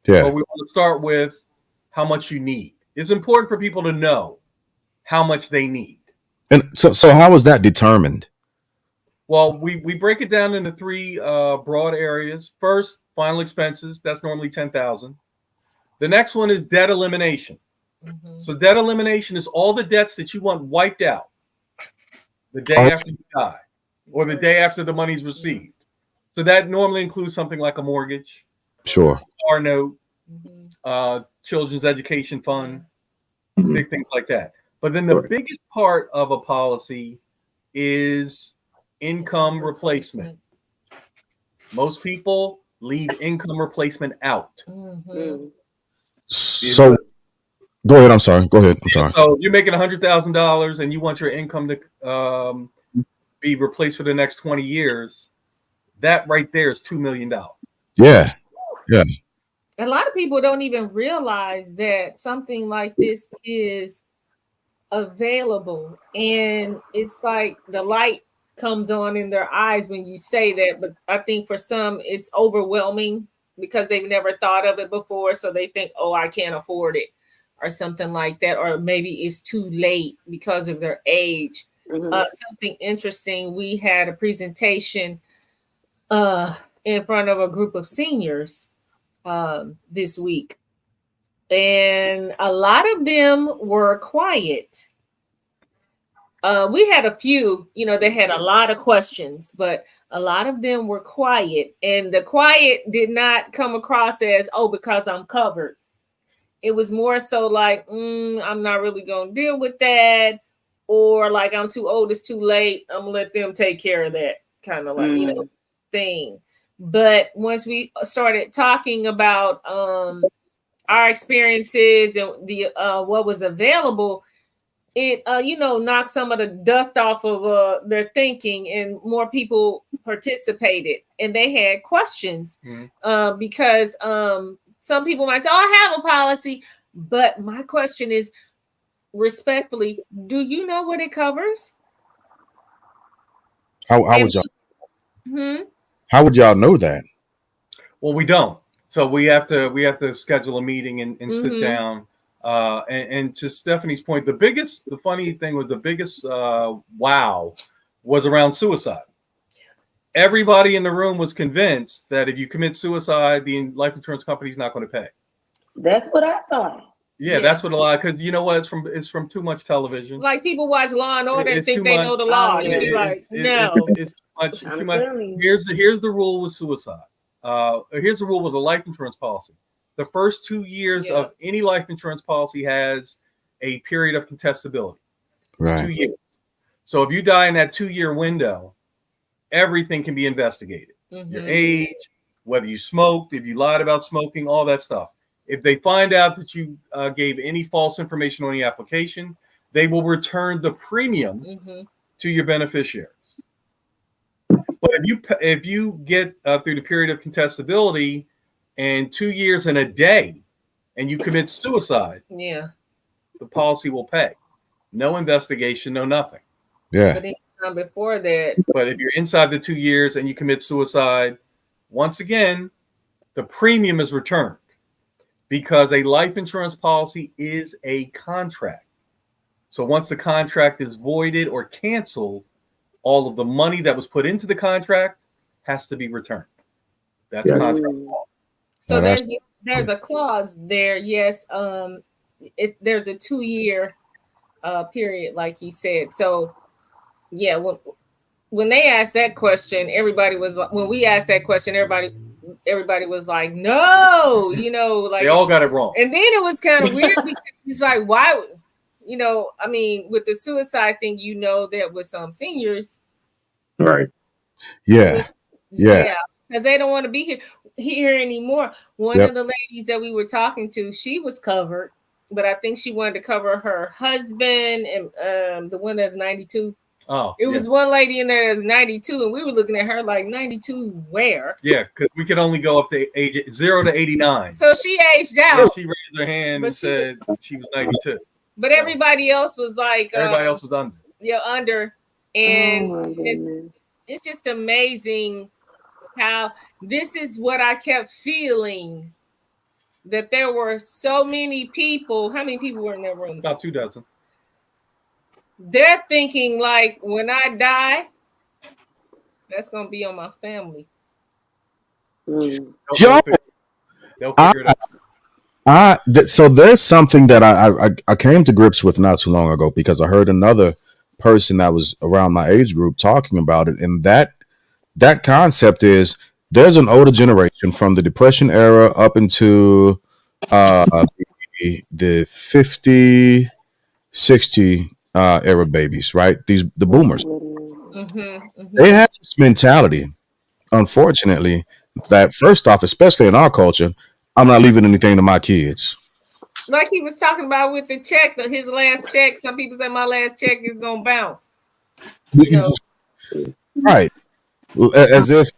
Yeah. But we want to start with how much you need. It's important for people to know how much they need. And so how is that determined? Well, we break it down into 3 broad areas. First, final expenses. That's normally $10,000. The next one is debt elimination. So debt elimination is all the debts that you want wiped out the day after you die or the day after the money's received. So that normally includes something like a mortgage, Sure, car note, children's education fund, big things like that. But then the biggest part of a policy is income replacement. Most people leave income replacement out. So go ahead. I'm sorry. Go ahead. I'm sorry. So you're making $100,000 and you want your income to be replaced for the next 20 years. That right there is $2 million. Yeah. a lot of people don't even realize that something like this is available, and it's like the light comes on in their eyes when you say that. But I think for some it's overwhelming because they've never thought of it before, so they think, oh, I can't afford it or something like that, or maybe it's too late because of their age. Something interesting, we had a presentation in front of a group of seniors this week, and a lot of them were quiet. We had a few, they had a lot of questions, but a lot of them were quiet. And the quiet did not come across as, oh, because I'm covered. It was more so like, I'm not really going to deal with that. Or like, I'm too old, it's too late. I'm going to let them take care of that kind of like, thing. But once we started talking about our experiences and the what was available, it knocked some of the dust off of their thinking, and more people participated and they had questions because some people might say, oh, I have a policy, but my question is, respectfully, do you know what it covers? How would y'all how would y'all know that? Well, we don't. So we have to schedule a meeting and sit down. And to Stephanie's point, the funny thing was the biggest wow was around suicide. Everybody in the room was convinced that if you commit suicide, the life insurance company is not going to pay. That's what I thought. Yeah, that's what a lot, because you know what? It's from too much television. Like people watch Law and Order and think they know the law. It's too much. Here's the rule with suicide. Here's the rule with a life insurance policy. The first 2 years of any life insurance policy has a period of contestability. Right. 2 years. So if you die in that 2-year window, everything can be investigated. Your age, whether you smoked, if you lied about smoking, all that stuff. If they find out that you gave any false information on the application, they will return the premium to your beneficiaries. But if you get through the period of contestability and 2 years and a day, and you commit suicide, the policy will pay. No investigation, no nothing. Yeah. But before that, but if you're inside the 2 years and you commit suicide, once again, the premium is returned, because a life insurance policy is a contract. So once the contract is voided or canceled, all of the money that was put into the contract has to be returned. That's contract law. So there's a clause there. Yes. There's a 2-year period, like he said. So yeah, when they asked that question, when we asked that question, everybody was like, no, like they all got it wrong. And then it was kind of weird because it's like, why, I mean, with the suicide thing, that with some seniors, right? Yeah. Because they don't want to be here anymore. One of the ladies that we were talking to, she was covered, but I think she wanted to cover her husband and the one that's 92. Oh, it was one lady in there that's 92, and we were looking at her like, 92 where? Yeah, because we could only go up to age 0 to 89. So she aged out. She raised her hand and said she was 92. But everybody else was like, everybody else was under. Yeah, under. And it's just amazing how this is what I kept feeling, that there were so many people. How many people were in that room? About 2 dozen. They're thinking like, when I die, that's going to be on my family. Joe, so there's something that I came to grips with not too long ago, because I heard another person that was around my age group talking about it. And that concept is, there's an older generation from the Depression era up into the 50, 60 era babies, right? The boomers. They have this mentality, unfortunately, that first off, especially in our culture, I'm not leaving anything to my kids. Like he was talking about with the check, his last check. Some people say my last check is gonna bounce. Right. As if,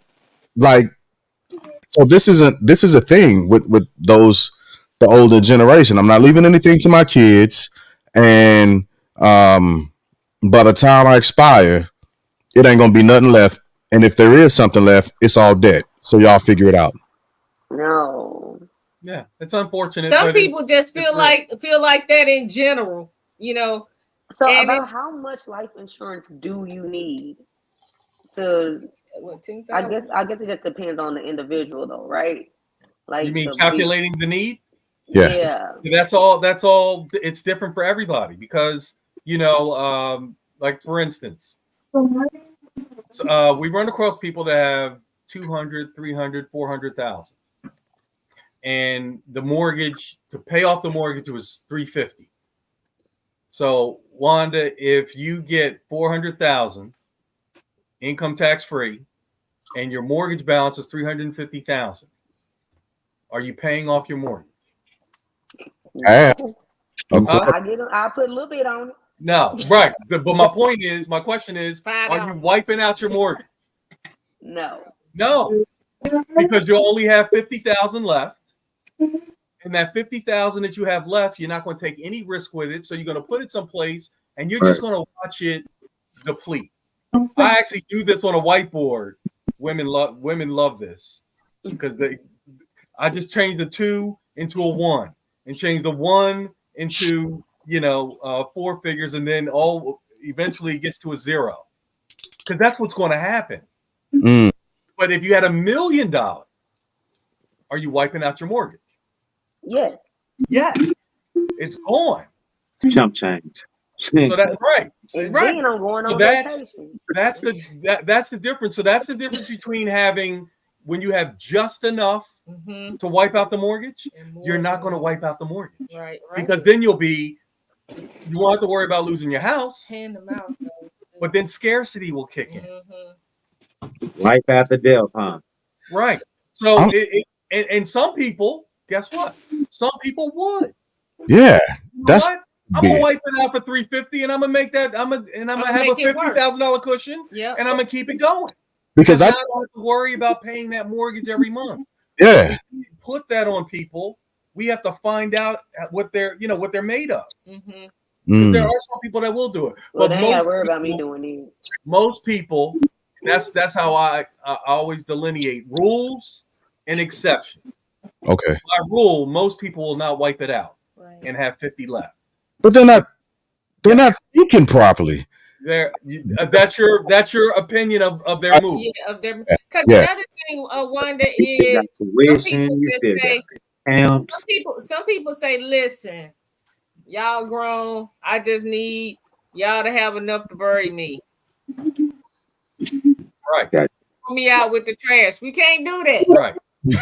like, So this is a thing with the older generation. I'm not leaving anything to my kids, and by the time I expire, it ain't gonna be nothing left. And if there is something left, it's all debt. So y'all figure it out. No. Yeah, it's unfortunate. Some but people just feel it's like that in general, you know. So And about how much life insurance do you need to? what, I 10,000? guess it just depends on the individual, though, right? Like You mean the calculating the need? Yeah. Yeah. That's all. It's different for everybody because like for instance, we run across people that have 200, 300, 400,000, and the mortgage to pay off the mortgage was 350. So Wanda, if you get 400,000 income tax free, and your mortgage balance is 350,000, are you paying off your mortgage? Yeah. No. Of course. I put a little bit on it. No, right. But my question is, $5. are you wiping out your mortgage? No. No, because you only have 50,000 left, and that 50,000 that you have left, you're not going to take any risk with it. So you're going to put it someplace, and you're just going to watch it deplete. I actually do this on a whiteboard. Women love this because I just changed the 2 into a 1 and changed the 1 into 4 figures, and then all eventually it gets to a 0 because that's what's going to happen. Mm. But if you had $1 million, are you wiping out your mortgage? Yes. Yes, it's gone. Jump change. So that's right. And Right. then I'm going So on vacation. That's the difference. So that's the difference between having when you have just enough to wipe out the mortgage. You're not going to wipe out the mortgage, right? Because then you won't have to worry about losing your house. Hand them out. But then scarcity will kick in. Life after death, huh? Right. So and some people, guess what? Some people would. Yeah. That's what? I'm gonna wipe it out for 350, and I'm gonna make that. I'm gonna have a $50,000 cushion, and I'm gonna keep it going because I don't have to worry about paying that mortgage every month. Yeah. Put that on people. We have to find out what they're made of. There are some people that will do it, Well, but they ain't gotta worry about me doing it. Most people, that's how I always delineate rules and exceptions. Okay. By rule, most people will not wipe it out and have 50 left. But they're not thinking properly. That's your opinion of their move. Yeah, of their. Because the other thing, Wanda, is some people say, listen, y'all grown. I just need y'all to have enough to bury me. Right. Throw me out with the trash. We can't do that. Right. You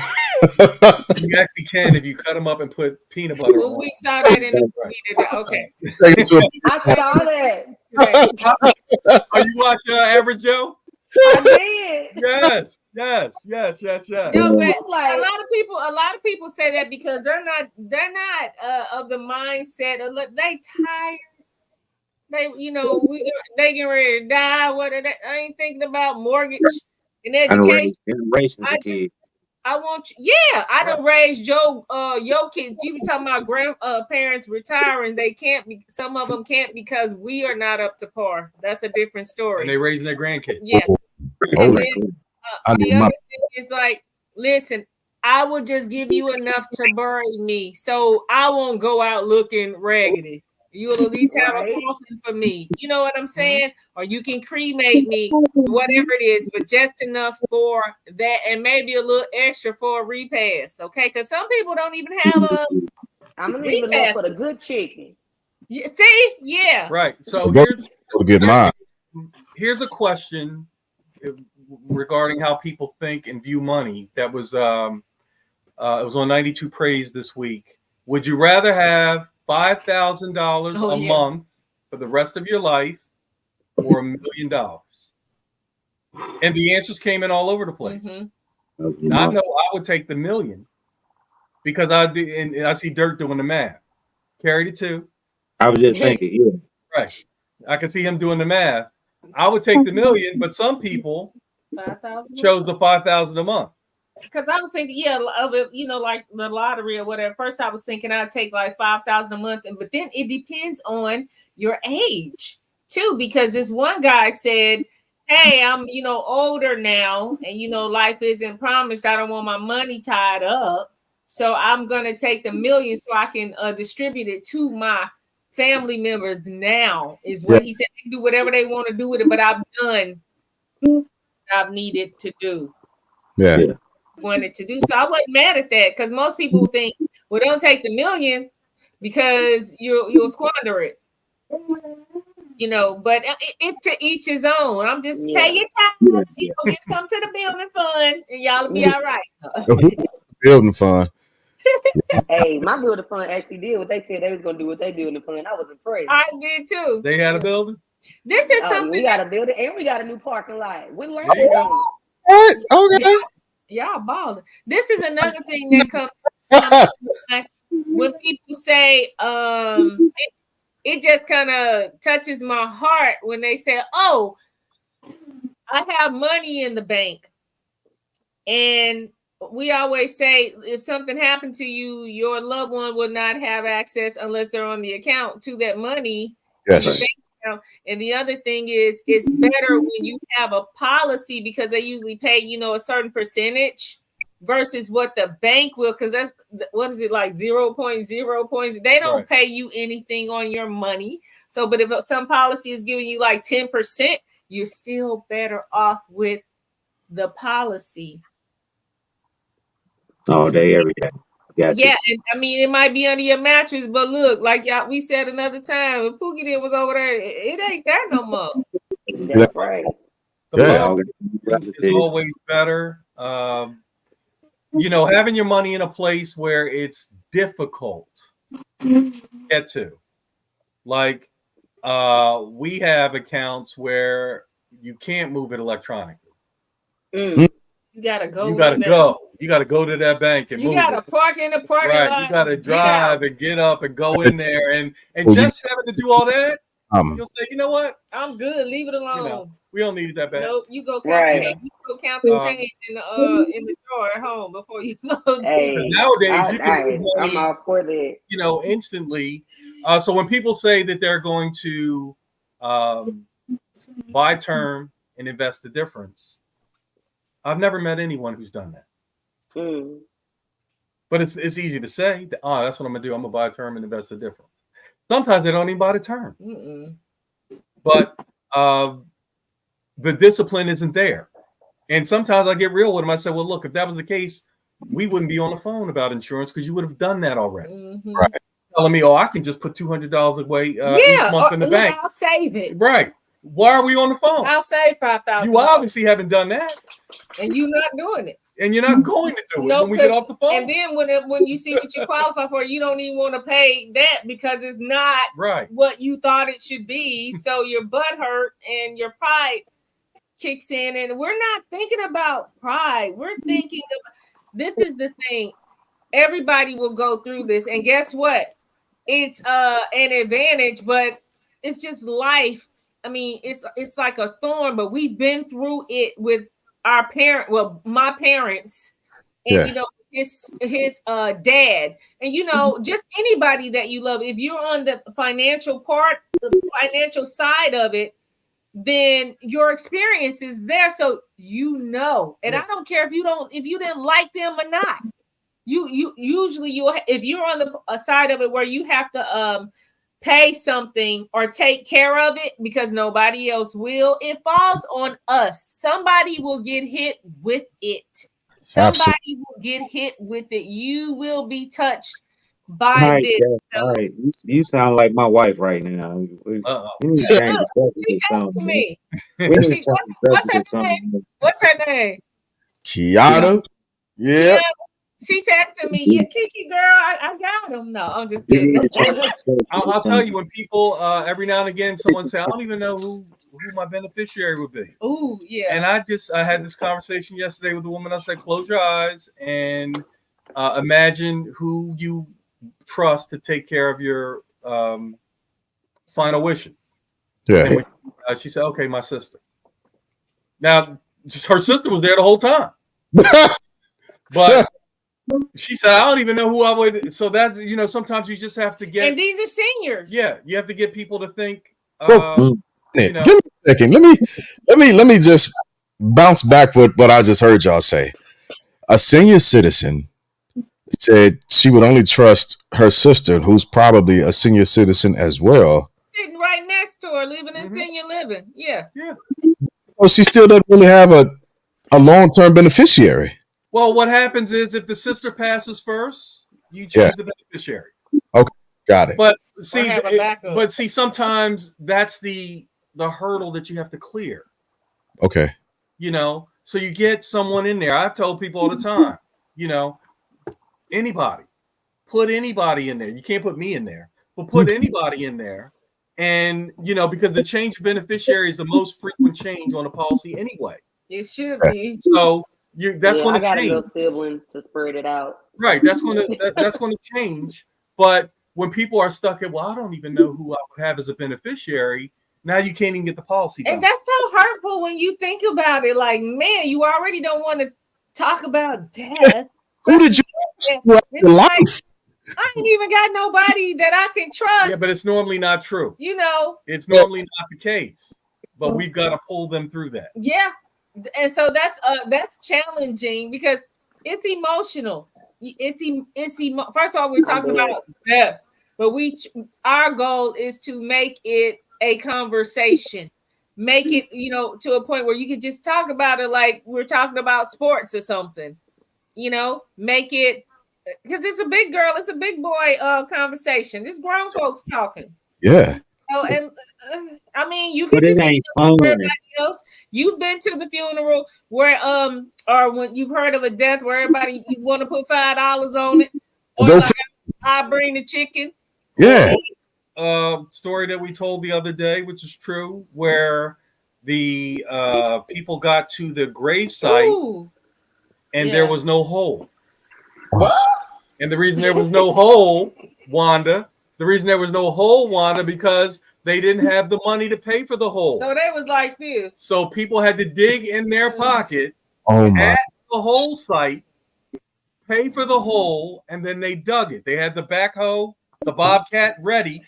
actually can if you cut them up and put peanut butter on. We saw that in the movie today. Okay. I saw that. Are you watch Average Joe? I did. Yes. No, but a lot of people say that because they're not of the mindset of they tired. They they getting ready to die. I ain't thinking about mortgage and education. I want you. Yeah, I done raised your kids. You be talking about grandparents retiring. They can't be. Some of them can't because we are not up to par. That's a different story. And they raising their grandkids. Yeah. And then, the other thing is listen, I will just give you enough to bury me, so I won't go out looking raggedy. You'll at least have a coffin for me. You know what I'm saying? Or you can cremate me, whatever it is, but just enough for that, and maybe a little extra for a repast. Okay, because some people don't even have a. I'm gonna leave enough for the good chicken. See, yeah, right. So here's a question regarding how people think and view money. That was it was on 92 Praise this week. Would you rather have $5,000 a month for the rest of your life, or $1 million? And the answers came in all over the place. Now, I know I would take the $1 million because I see Dirk doing the math. Carried it too. I was just thinking, right. I can see him doing the math. I would take the $1 million, but some people chose the $5,000 a month. because I was thinking, yeah, of it, like the lottery or whatever. First, I was thinking I'd take like 5,000 a month, but then it depends on your age too, because this one guy said, "Hey, I'm older now, and life isn't promised. I don't want my money tied up, so I'm gonna take the million so I can distribute it to my family members now." Is Yeah. what he said. They can do whatever they want to do with it, but I've done what I've needed to do. Yeah. Yeah. Wanted to do. So I wasn't mad at that, because most people think, well, don't take the million because you'll squander it. But it's to each his own. I'm just pay your Yeah. tax, give some to the building fund, and y'all will be all right. Building fund. Hey, my building fund actually did what they said they was gonna do with their building fund. I was impressed. I did too. They had a building. This is something we got a building and we got a new parking lot. We learned There you go. on What? Okay. y'all balling. This is another thing that comes when people say, it just kind of touches my heart when they say, "Oh, I have money in the bank." And we always say, if something happened to you, your loved one would not have access unless they're on the account to that money. Yes. And the other thing is, it's better when you have a policy, because they usually pay, a certain percentage versus what the bank will, because that's, what is it, like 0.0 points? They don't pay you anything on your money. So, but if some policy is giving you like 10%, you're still better off with the policy. All day, every day. Gotcha. Yeah, and I mean, it might be under your mattress, but look, like we said another time, if Pookie did was over there, it ain't that no more. That's right. The Yeah. policy is always better. Having your money in a place where it's difficult to get to. Like, we have accounts where you can't move it electronically. You gotta go. You gotta go. You gotta go to that bank and you move. Gotta park in the parking lot. You gotta drive and get up and go in there, and just having to do all that, you'll say, you know what? I'm good. Leave it alone. We don't need that bad. Nope. You go count. You go count the change in the drawer at home before you go. Nowadays, you can move money, I'm all for that. Instantly. So when people say that they're going to buy term and invest the difference, I've never met anyone who's done that. But it's easy to say, that's what I'm gonna do. I'm gonna buy a term and invest the difference. Sometimes they don't even buy the term. But the discipline isn't there. And sometimes I get real with them. I say, well, look, if that was the case, we wouldn't be on the phone about insurance, because you would have done that already. Right. Telling me, I can just put $200 away each month in the bank. I'll save it. Right. Why are we on the phone? I'll save $5,000. You obviously haven't done that. And you're not doing it. And you're not going to do it when we get off the phone. And then when you see what you qualify for, you don't even want to pay that, because it's not what you thought it should be. So your butt hurt and your pride kicks in. And we're not thinking about pride. We're thinking this is the thing. Everybody will go through this. And guess what? It's an advantage, but it's just life. I mean, it's like a thorn, but we've been through it with our my parents, and his dad, and just anybody that you love. If you're on the financial side of it, then your experience is there, so and I don't care if you didn't like them or not. You usually if you're on the side of it where you have to pay something or take care of it because nobody else will, it falls on us. Somebody will get hit with it. Will get hit with it. You will be touched by this. All right. You sound like my wife right now. We need to change the subject to me. What's her name? Kiana. Yeah. She texted me, yeah, Kiki girl, I got him. No, I'm just kidding. I'll tell you, when people every now and again someone say, I don't even know who my beneficiary would be. Oh, yeah. And I had this conversation yesterday with a woman. I said, close your eyes and imagine who you trust to take care of your final wishes. Yeah. And she said, okay, my sister. Now, her sister was there the whole time. But she said, I don't even know who I would. So that, sometimes you just have to get. And these are seniors. Yeah, you have to get people to think. Give me a second. Let me just bounce back with what I just heard y'all say. A senior citizen said she would only trust her sister, who's probably a senior citizen as well. Sitting right next to her, living in senior living. Yeah. Well, she still doesn't really have a long-term beneficiary. Well, what happens is if the sister passes first, you choose the beneficiary. Okay, got it. But see, sometimes that's the hurdle that you have to clear. Okay. So you get someone in there. I've told people all the time, anybody, put anybody in there. You can't put me in there, but put anybody in there. And, because the change of beneficiary is the most frequent change on a policy anyway. It should be. So that's going to change. I got enough siblings to spread it out. Right. That's going to change. But when people are stuck at, well, I don't even know who I would have as a beneficiary. Now you can't even get the policy done. And that's so hurtful when you think about it. Like, man, you already don't want to talk about death. Who did you life? I ain't even got nobody that I can trust. Yeah, but it's normally not true. It's normally not the case. But we've got to pull them through that. Yeah. And so that's challenging because it's emotional. First of all, we're talking about death, but our goal is to make it a conversation, make it to a point where you can just talk about it like we're talking about sports or something. Make it because it's a big boy conversation. This grown folks talking. Yeah. And I mean, you can just everybody else. You've been to the funeral where or when you've heard of a death where everybody you want to put $5 on it, or like, I bring the chicken. Yeah. Story that we told the other day, which is true, where the people got to the gravesite and there was no hole. What? And the reason there was no hole, Wanda, because they didn't have the money to pay for the hole. So they was like this. So people had to dig in their pocket at the hole site, pay for the hole, and then they dug it. They had the backhoe, the bobcat ready.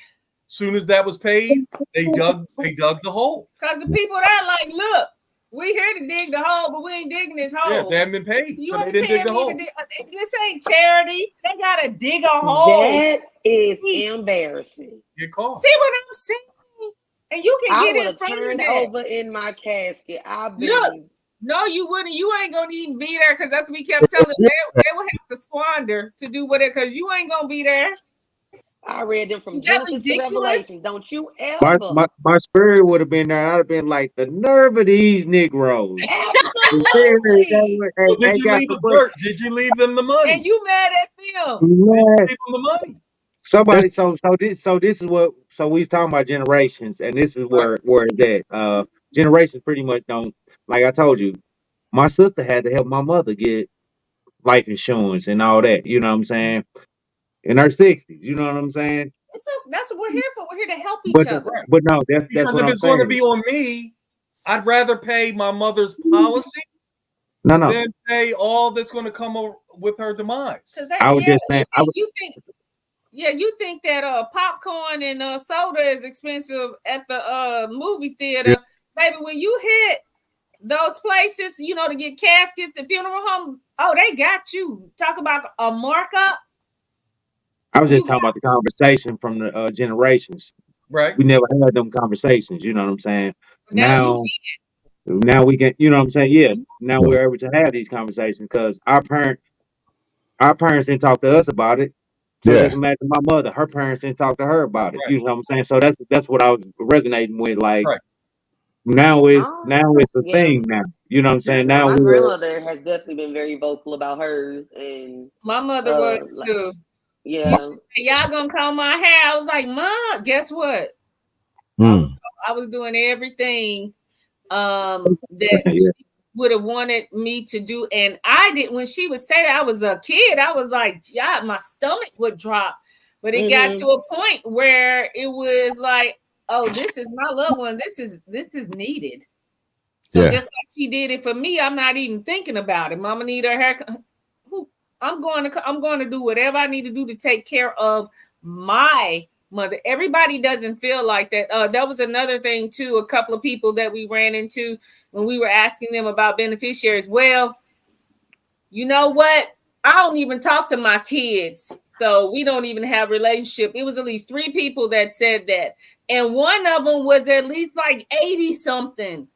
Soon as that was paid, they dug the hole. Because the people that like, look, we here to dig the hole, but we ain't digging this hole. Yeah, they haven't been paid, so they didn't dig the hole. This ain't charity. They gotta dig a hole. That is embarrassing. Get caught. See what I'm saying? And you can get in front of that. Over in my casket. Look, no, you wouldn't. You ain't gonna even be there because that's what we kept telling them. They will have to squander to do what it because you ain't gonna be there. I read them from Genesis to Revelation. Don't you ever? My spirit would have been there. I'd have been like, the nerve of these Negroes. Absolutely. Did you leave them the money? And you mad at them? Yeah. Leave them the money. Somebody. So this is what. So we was talking about generations, and this is where it's at. Generations pretty much don't. Like I told you, my sister had to help my mother get life insurance and all that. You know what I'm saying? In her 60s, you know what I'm saying? That's what we're here for. We're here to help each other. But no, that's because what if I'm it's saying. going to be on me, I'd rather pay my mother's policy than pay all that's going to come with her demise. I was just saying. You think that popcorn and soda is expensive at the movie theater, baby? When you hit those places, to get caskets and funeral home, they got you. Talk about a markup. I was just talking about the conversation from the generations. Right. We never had them conversations. You know what I'm saying? Now we can. You know what I'm saying? Yeah. Now we're able to have these conversations because our parents didn't talk to us about it. So imagine my mother. Her parents didn't talk to her about it. Right. You know what I'm saying? So that's what I was resonating with. Like now it's a thing now. You know what I'm saying? Now my grandmother has definitely been very vocal about hers, and my mother was too. Yeah. Y'all gonna comb my hair? I was like, Mom, guess what? I was doing everything that she would have wanted me to do, and I did. When she would say that, I was a kid. I was like, yeah, my stomach would drop. But it got to a point where it was like, oh, this is my loved one. This is needed. So just like she did it for me, I'm not even thinking about it. Mama need her haircut. I'm going to do whatever I need to do to take care of my mother. Everybody doesn't feel like that. That was another thing too. A couple of people that we ran into when we were asking them about beneficiaries. Well, you know what? I don't even talk to my kids, so we don't even have a relationship. It was at least 3 people that said that, and one of them was at least like 80 something.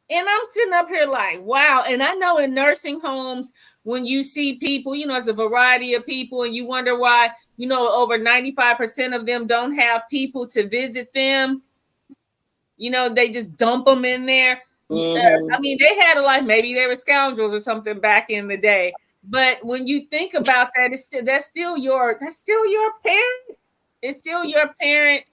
And I'm sitting up here like, wow. And I know in nursing homes, when you see people, it's a variety of people, and you wonder why, over 95% of them don't have people to visit them. They just dump them in there. Mm-hmm. I mean, they had a life. Maybe they were scoundrels or something back in the day. But when you think about that, that's still your parent. It's still your parent.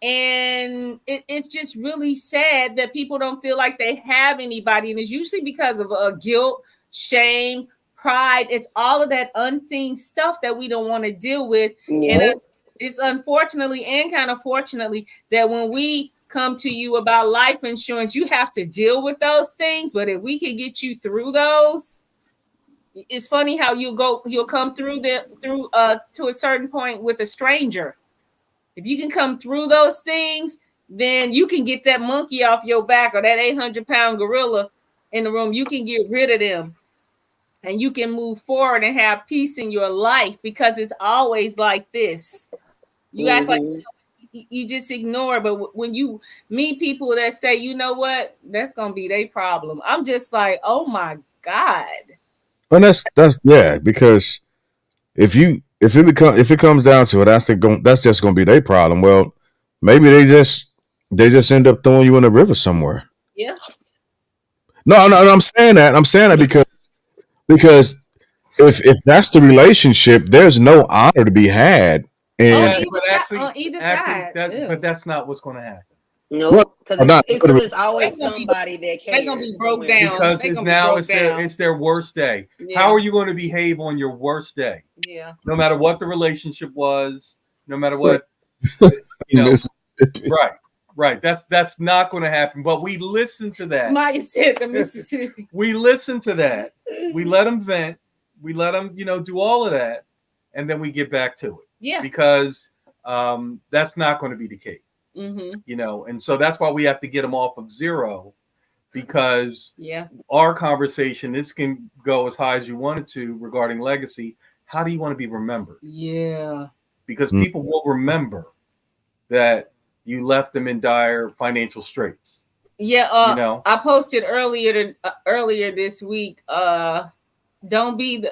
And it's just really sad that people don't feel like they have anybody. And it's usually because of guilt, shame, pride. It's all of that unseen stuff that we don't want to deal with. Yeah. And it's unfortunately and kind of fortunately that when we come to you about life insurance, you have to deal with those things. But if we can get you through those, it's funny how you'll come through to a certain point with a stranger. If you can come through those things, then you can get that monkey off your back or that 800-pound gorilla in the room. You can get rid of them and you can move forward and have peace in your life, because it's always like this. You act like you just ignore, but when you meet people that say, you know what, that's going to be their problem, I'm just like, oh my God. And that's because if it comes down to it, that's just gonna be their problem. Well, maybe they just end up throwing you in the river somewhere. Yeah. No, I'm saying that because if that's the relationship, there's no honor to be had. And either side. But that's not what's going to happen. No, because it's always They're somebody that cares. They're gonna be broke down. Because it's their worst day. Yeah. How are you going to behave on your worst day? Yeah. No matter what the relationship was, no matter what, right. That's not going to happen. But we listen to that. Maya said the Mississippi. We listen to that. We let them vent. We let them, do all of that, and then we get back to it. Yeah. Because that's not going to be the case. Mm-hmm. And so that's why we have to get them off of zero, because our conversation, this can go as high as you want it to regarding legacy. How do you want to be remembered? Yeah. Because people will remember that you left them in dire financial straits. Yeah. I posted earlier this week. Don't be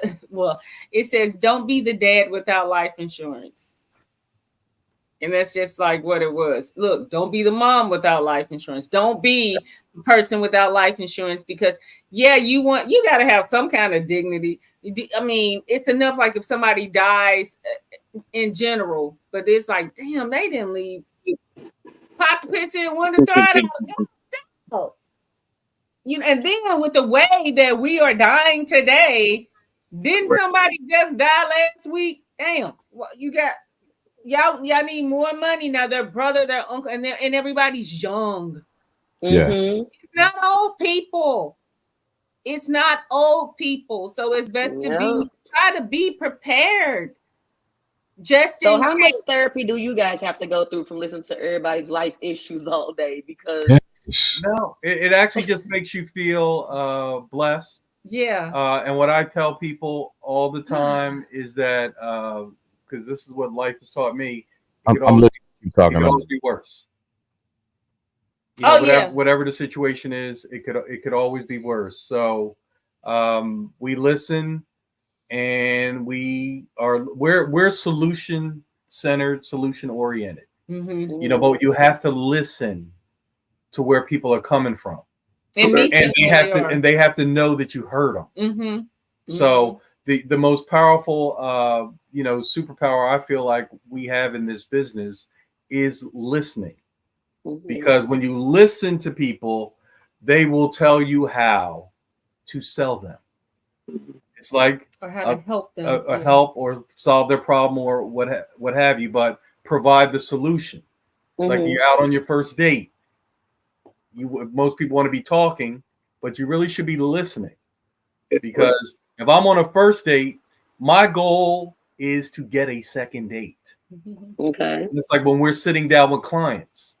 it says don't be the dad without life insurance. And that's just like what it was. Look, don't be the mom without life insurance. Don't be the person without life insurance, because you got to have some kind of dignity. I mean, it's enough like if somebody dies in general, but it's like, damn, they didn't leave. Pop the piss in, want to throw it out. And then with the way that we are dying today, didn't somebody just die last week? Damn, you got. Y'all need more money now. Their brother, their uncle, and everybody's young. Yeah. It's not old people. It's not old people. So it's best to try to be prepared. So how much therapy do you guys have to go through from listening to everybody's life issues all day? Because no, it actually just makes you feel blessed. Yeah. And what I tell people all the time is that because this is what life has taught me. It could always be worse. Whatever the situation is, it could always be worse. So we listen, and we're solution centered, solution oriented. Mm-hmm. But you have to listen to where people are coming from, and they have to know that you heard them. Mm-hmm. So the most powerful superpower I feel like we have in this business is listening. Because when you listen to people, they will tell you how to sell them. It's like or how to help them, help or solve their problem or what have you, but provide the solution. Like you're out on your first date, most people want to be talking, but you really should be listening. Because if I'm on a first date My goal is to get a second date. Okay. And it's like when we're sitting down with clients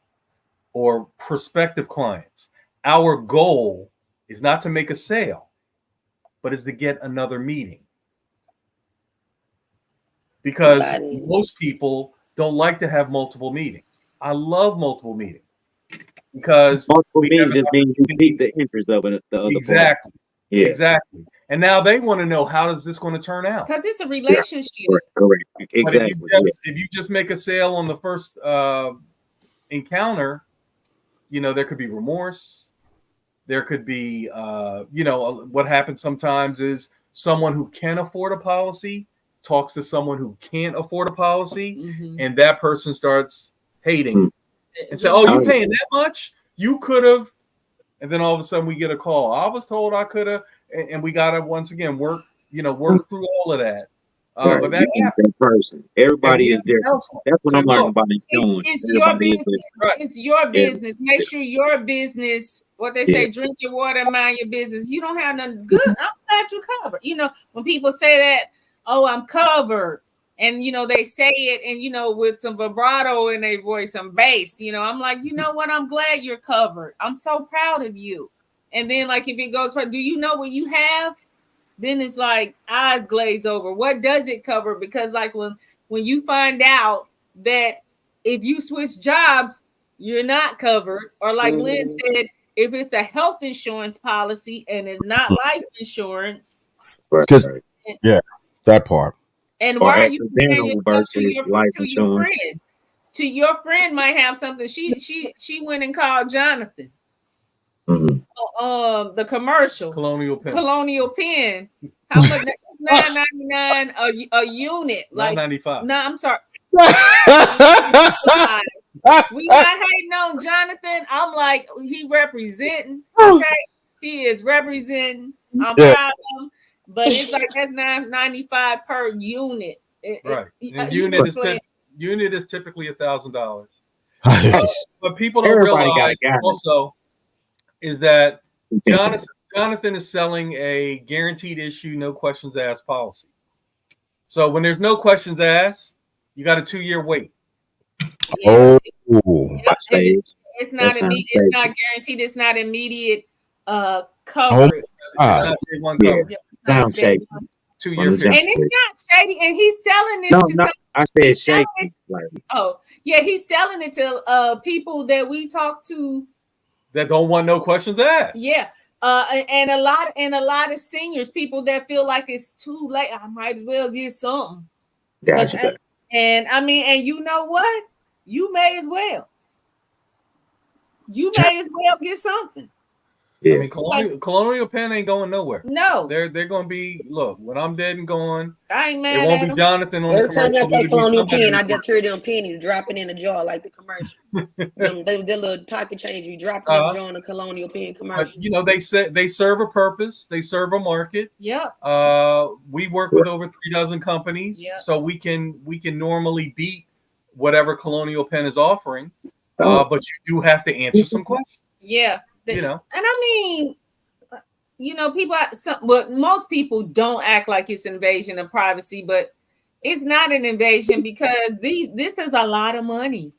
or prospective clients, our goal is not to make a sale, but is to get another meeting. Because most people don't like to have multiple meetings. I love multiple meetings because multiple we meetings have just means you pique the interest of the other exactly, party. Yeah. exactly. And now they want to know, how is this going to turn out? Because it's a relationship. Correct. But Exactly. if you just make a sale on the first encounter, there could be remorse. There could be, what happens sometimes is someone who can afford a policy talks to someone who can't afford a policy, and that person starts hating and say, "Oh, you paying that much? You could have." And then all of a sudden we get a call. I was told I could have, and we got to once again work through all of that. Right. But that person, everybody is different. That's what I'm learning about insurance. It's your business. Right. It's your business. Make sure your business. What they say, drink your water, mind your business. You don't have nothing good. I'm glad you covered. When people say that, oh, I'm covered, and they say it, and with some vibrato in their voice, some bass. I'm like, you know what? I'm glad you're covered. I'm so proud of you. And then, like, if it goes for, do you know what you have? Then it's like eyes glaze over. What does it cover? Because like when you find out that if you switch jobs, you're not covered, or like Lynn said, if it's a health insurance policy and it's not life insurance, because that part. And why are you comparing yourself to your friend? To your friend might have something. She went and called Jonathan. The commercial Colonial Pen. How much? $9.99 a unit. Like $9.95. No, I'm sorry. We not hating on Jonathan. I'm like, he representing. Okay, he is representing. I'm proud of him. But it's like that's $9.95 per unit. Right. And unit is typically $1,000. But people don't realize also is that Jonathan is selling a guaranteed issue, no questions asked policy. So when there's no questions asked, you got a 2-year wait. It's not immediate. It's not guaranteed. It's not immediate coverage. Sounds shady. 2-year and it's not shady. And he's selling this to I said shaky. He's selling it to people that we talk to that don't want no questions asked. Yeah. And a lot of seniors, people that feel like it's too late. I might as well get something. Gotcha. And I mean, and you know what? You may as well. You may as well get something. Yeah. I mean, Colonial Pen ain't going nowhere. No, they're going to be. Look, when I'm dead and gone, I ain't mad. It won't be Jonathan on every the commercial. Every time I say Colonial Pen, I just hear them pennies dropping in a jar like the commercial. Their little pocket change, you drop in a jar in a Colonial Pen commercial. They serve a purpose. They serve a market. Yeah. We work with over 36 companies, so we can normally beat whatever Colonial Pen is offering. But you do have to answer some questions. Yeah. And I mean, but most people don't act like it's an invasion of privacy, but it's not an invasion because this is a lot of money.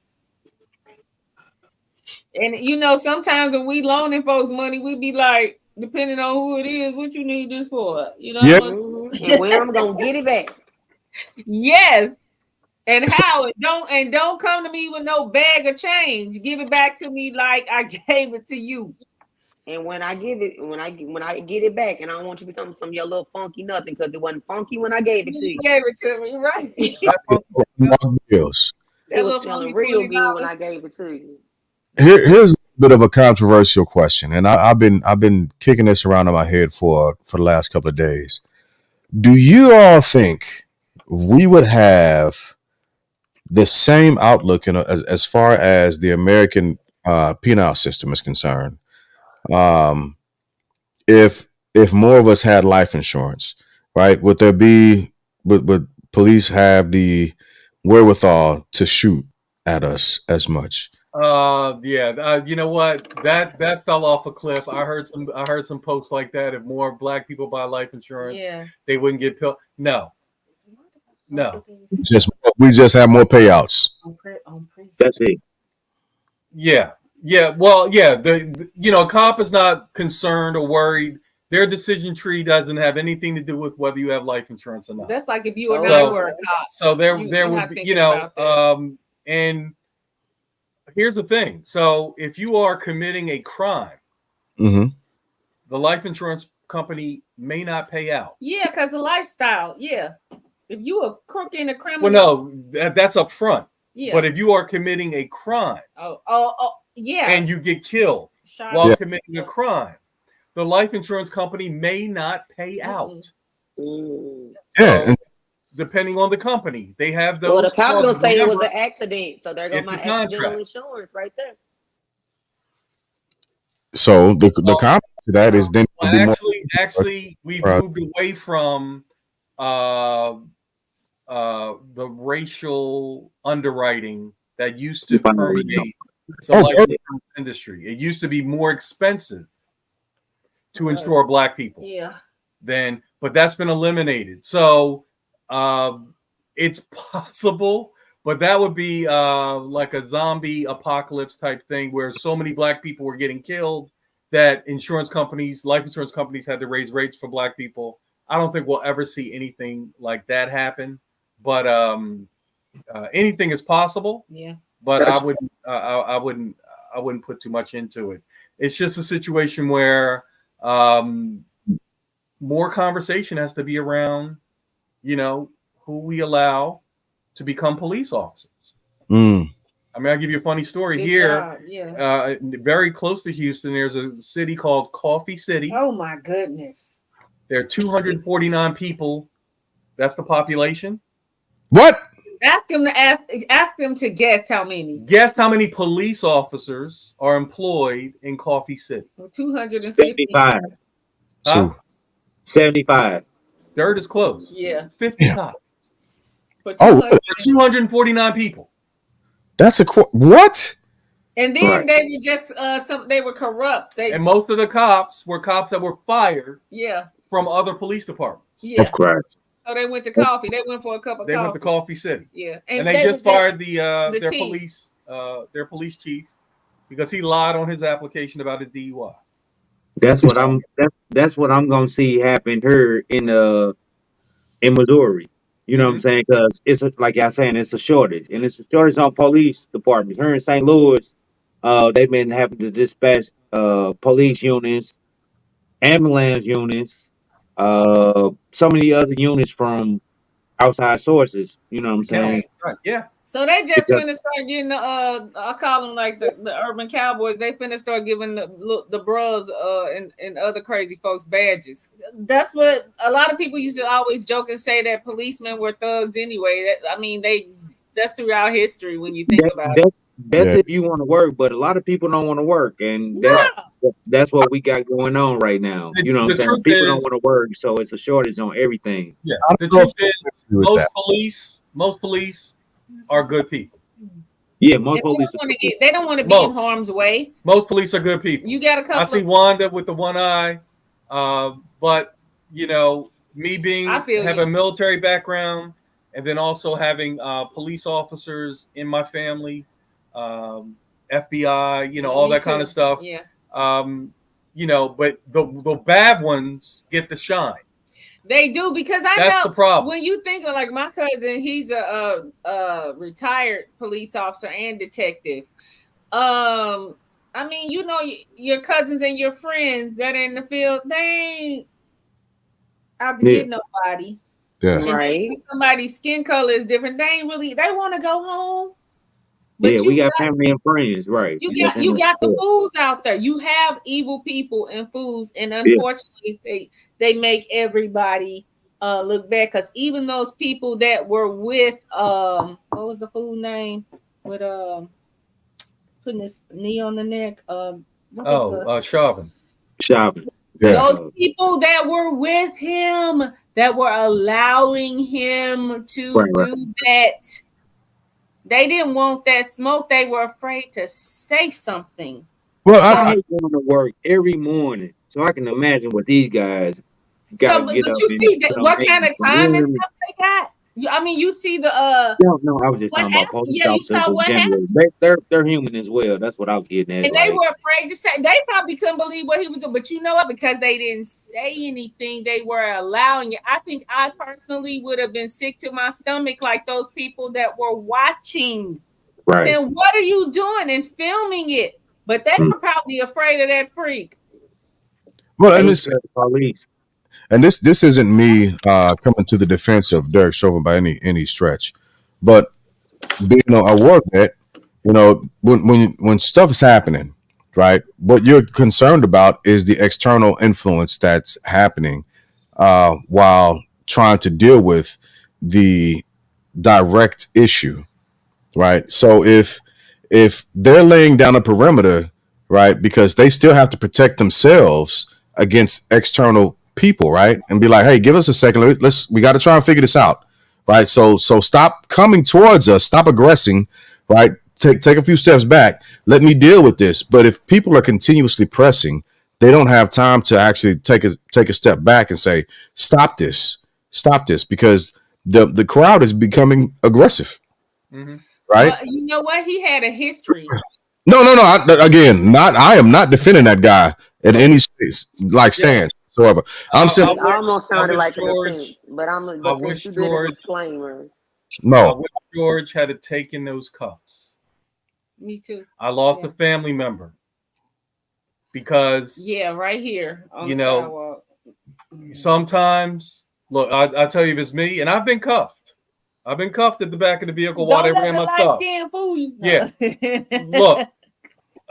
And sometimes when we loaning folks money, we be like, depending on who it is, what you need this for? And when I'm gonna get it back. Yes. And how? And don't come to me with no bag of change. Give it back to me like I gave it to you. And when I get it back, and I don't want you to come from your little funky nothing because it wasn't funky when I gave it to you. You gave it to me, right? It was feeling real good when I gave it to you. Here's a bit of a controversial question, and I've been kicking this around in my head for the last couple of days. Do you all think we would have the same outlook as far as the American penal system is concerned? If more of us had life insurance, right? Would police have the wherewithal to shoot at us as much? You know what? That fell off a cliff. I heard some posts like that. If more black people buy life insurance, they wouldn't get No, No. We just have more payouts. That's it. Yeah. Well, yeah. The a cop is not concerned or worried. Their decision tree doesn't have anything to do with whether you have life insurance or not. That's like if you and I were a cop. So there would be, and here's the thing. So if you are committing a crime, Mm-hmm. the life insurance company may not pay out. Yeah, because the lifestyle. Yeah. If you a crook and a criminal. Well, no, that's up front. Yeah. But if you are committing a crime, yeah, and you get killed while committing a crime, the life insurance company may not pay out. Yeah. Depending on the company, they have those. Well, the cop gonna say it was an accident, so there goes my accidental contract. insurance right there. So the comment to that is then actually we've moved away from the racial underwriting that used to permeate the life insurance industry. It used to be more expensive to insure Black people. Yeah. But that's been eliminated. So it's possible, but that would be like a zombie apocalypse type thing where so many Black people were getting killed that life insurance companies had to raise rates for Black people. I don't think we'll ever see anything like that happen, but anything is possible. Yeah. But I wouldn't put too much into it. It's just a situation where more conversation has to be around, who we allow to become police officers. Mm. I mean, I'll give you a funny story. Good here. job. Yeah. Very close to Houston, there's a city called Coffee City. Oh my goodness. There are 249 people. That's the population. What? Ask them to guess how many. Guess how many police officers are employed in Coffee City? 250. 75. Huh? 75. Dirt is close. Yeah. 50 cops. For 249 people. That's what? And then they were just they were corrupt. And most of the cops were cops that were fired. Yeah. From other police departments. Yeah. Of course. So they went to coffee. They went for a cup of coffee. They went to Coffee City. Yeah. And they just fired their police chief because he lied on his application about a DUI. That's what I'm gonna see happen here in Missouri. You know what I'm saying? Because it's like y'all saying, it's a shortage, and it's a shortage on police departments. Here in St. Louis, they've been having to dispatch police units, ambulance units, so many other units from outside sources. You know what I'm saying? Right. Yeah. So they just finna start getting I call them like the urban cowboys. They finna start giving the bros and other crazy folks badges. That's what a lot of people used to always joke and say that policemen were thugs anyway. That's throughout history when you think about it. That's if you want to work, but a lot of people don't want to work, and that's what we got going on right now. You know what I'm saying? People don't want to work, so it's a shortage on everything. Yeah. The truth is, most police are good people. Yeah, most police. They don't want to be in harm's way. Most police are good people. You got a couple. I see Wanda with the one eye, but me having a military background, and then also having police officers in my family, FBI, all that kind of stuff. Yeah. But the bad ones get the shine. They do, because That's the problem. When you think of like my cousin, he's a retired police officer and detective. I mean, your cousins and your friends that are in the field, they ain't out to get nobody. Yeah. Right. Somebody's skin color is different. They want to go home. But we got family and friends, right? You got the fools out there. You have evil people and fools, and unfortunately, they make everybody look bad. Because even those people that were with what was the fool name with putting this knee on the neck? Chauvin. Chauvin. Yeah. Those people that were with him, that were allowing him to do that. They didn't want that smoke. They were afraid to say something. Well, I hate going to work every morning, so I can imagine what these guys got. But you see what kind of time and stuff they got. I mean, you see the No, I was just what talking about happened? police Yeah, you officers saw in what general. happened. They're human as well. That's what I was getting at. And they Like, were afraid to say. They probably couldn't believe what he was doing. But you know what? Because they didn't say anything, they were allowing it. I think I personally would have been sick to my stomach, like those people that were watching, right. saying, "What are you doing?" and filming it. But they Mm. were probably afraid of that freak. Well, They and were this scared of the police. and this isn't me coming to the defense of Derek Chauvin by any stretch, but being a war vet, when stuff is happening, right? What you're concerned about is the external influence that's happening while trying to deal with the direct issue, right? So if they're laying down a perimeter, right, because they still have to protect themselves against external people, right, and be like, hey, give us a second, we got to try and figure this out, right? So stop coming towards us, stop aggressing, right? Take a few steps back. Let me deal with this. But if people are continuously pressing, they don't have time to actually take a step back and say, stop this, because the crowd is becoming aggressive, Mm-hmm. right? Well, you know what? He had a history. No. Again, not. I am not defending that guy in any space, like Yeah. stance whatsoever. I'm saying It almost sounded like a George. defense, but I but wish since you did a George. disclaimer, I no. wish George had taken those cuffs. Me too. I lost Yeah. a family member because Yeah, right here on you the know sidewalk. sometimes look, I tell you if it's me, and I've been cuffed. I've been cuffed at the back of the vehicle while they Don't let ran the my light stuff. skin fool you. Yeah. Look,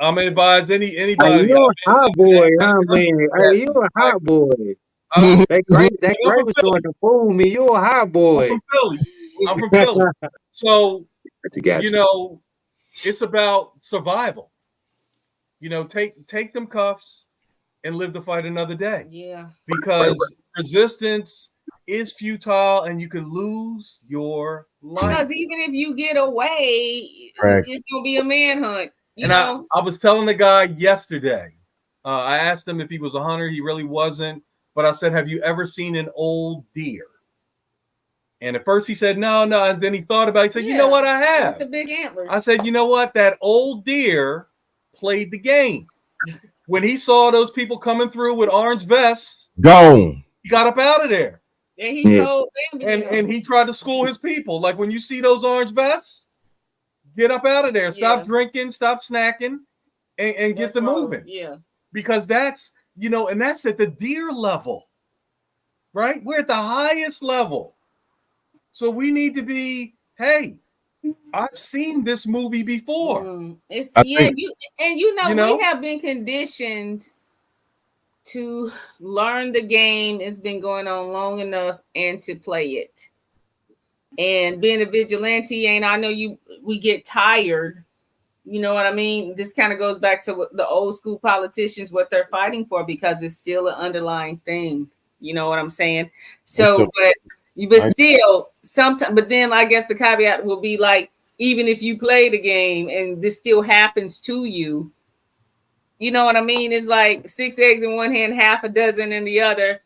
I'm gonna advise Hey, anybody. you're a hot boy, huh, man? That, Hey, you're a hot boy. huh? That I'm grape from was Philly. starting to fool me. You're a hot I'm boy. from Philly. I'm from Philly. So Gotcha. it's about survival. Take them cuffs and live to fight another day. Yeah. Because resistance is futile and you could lose your life. Because even if you get away, Correct. it's gonna be a manhunt. And I was telling the guy yesterday. I asked him if he was a hunter. He really wasn't. But I said, "Have you ever seen an old deer?" And at first he said, "No, no." And then he thought about it. He said, "You know what? I have." The big antlers. I said, "You know what? That old deer played the game. When he saw those people coming through with orange vests, Gone. he got up out of there." And he told them, and he tried to school his people. Like, when you see those orange vests, get up out of there. Stop drinking, stop snacking, and get to moving. Yeah. Because that's, and that's at the deer level, right? We're at the highest level. So we need to be, hey, I've seen this movie before. It's I think, we have been conditioned to learn the game. It's been going on long enough and to play it. And being a vigilante, and I know we get tired. You know what I mean? This kind of goes back to the old school politicians, what they're fighting for, because it's still an underlying thing. You know what I'm saying? So, but still, sometimes, but then I guess the caveat will be like, even if you play the game and this still happens to you, you know what I mean? It's like 6 eggs in one hand, half a dozen in the other.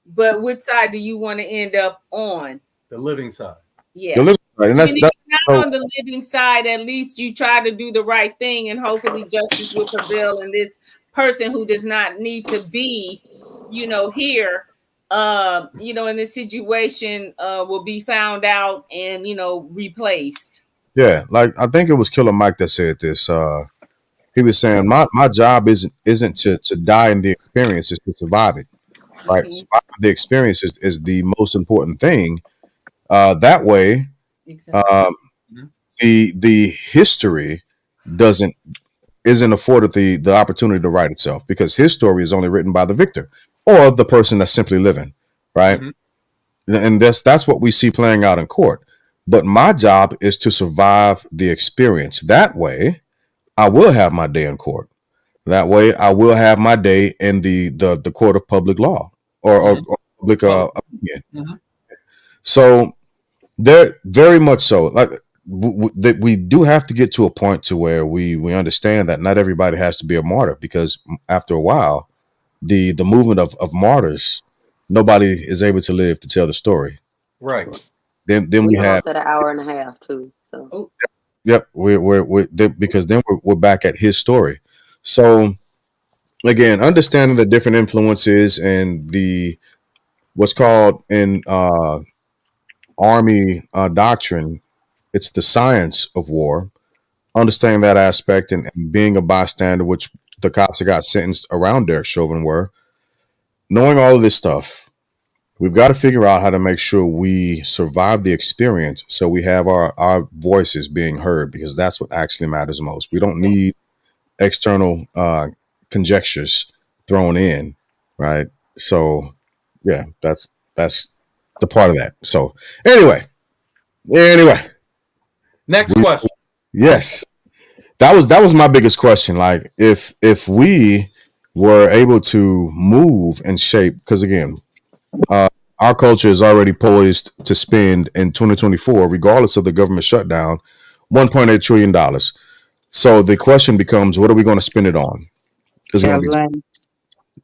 But which side do you want to end up on? The living side. Yeah. The living side. And that's not on the living side, at least you try to do the right thing, and hopefully justice will prevail. And this person who does not need to be, here, in this situation, will be found out and replaced. Yeah, like I think it was Killer Mike that said this. He was saying my job isn't to die in the experience, it's to survive it. Right. Mhm. Surviving the experience is the most important thing. That way, the history isn't afforded the opportunity to write itself, because his story is only written by the victor or the person that's simply living, right? Mm-hmm. And that's what we see playing out in court. But my job is to survive the experience. That way, I will have my day in court. That way, I will have my day in the court of public law or public opinion. Mm-hmm. So there, very much so. Like that, we do have to get to a point to where we understand that not everybody has to be a martyr, because after a while, the movement of martyrs, nobody is able to live to tell the story. Right. then we have. almost at an hour and a half too. So Oh, Yep, because then we're back at his story. So again, understanding the different influences and the what's called in Army doctrine, it's the science of war. Understanding that aspect and being a bystander, which the cops that got sentenced around Derek Chauvin were, knowing all of this stuff, we've got to figure out how to make sure we survive the experience so we have our voices being heard, because that's what actually matters most. We don't need external conjectures thrown in, right? So yeah, that's the part of that. So anyway, Next question. yes, that was my biggest question. Like if we were able to move and shape, because again, uh, our culture is already poised to spend in 2024, regardless of the government shutdown, $1.8 trillion. So the question becomes, what are we going to spend it on? Is it going to be Cadillac,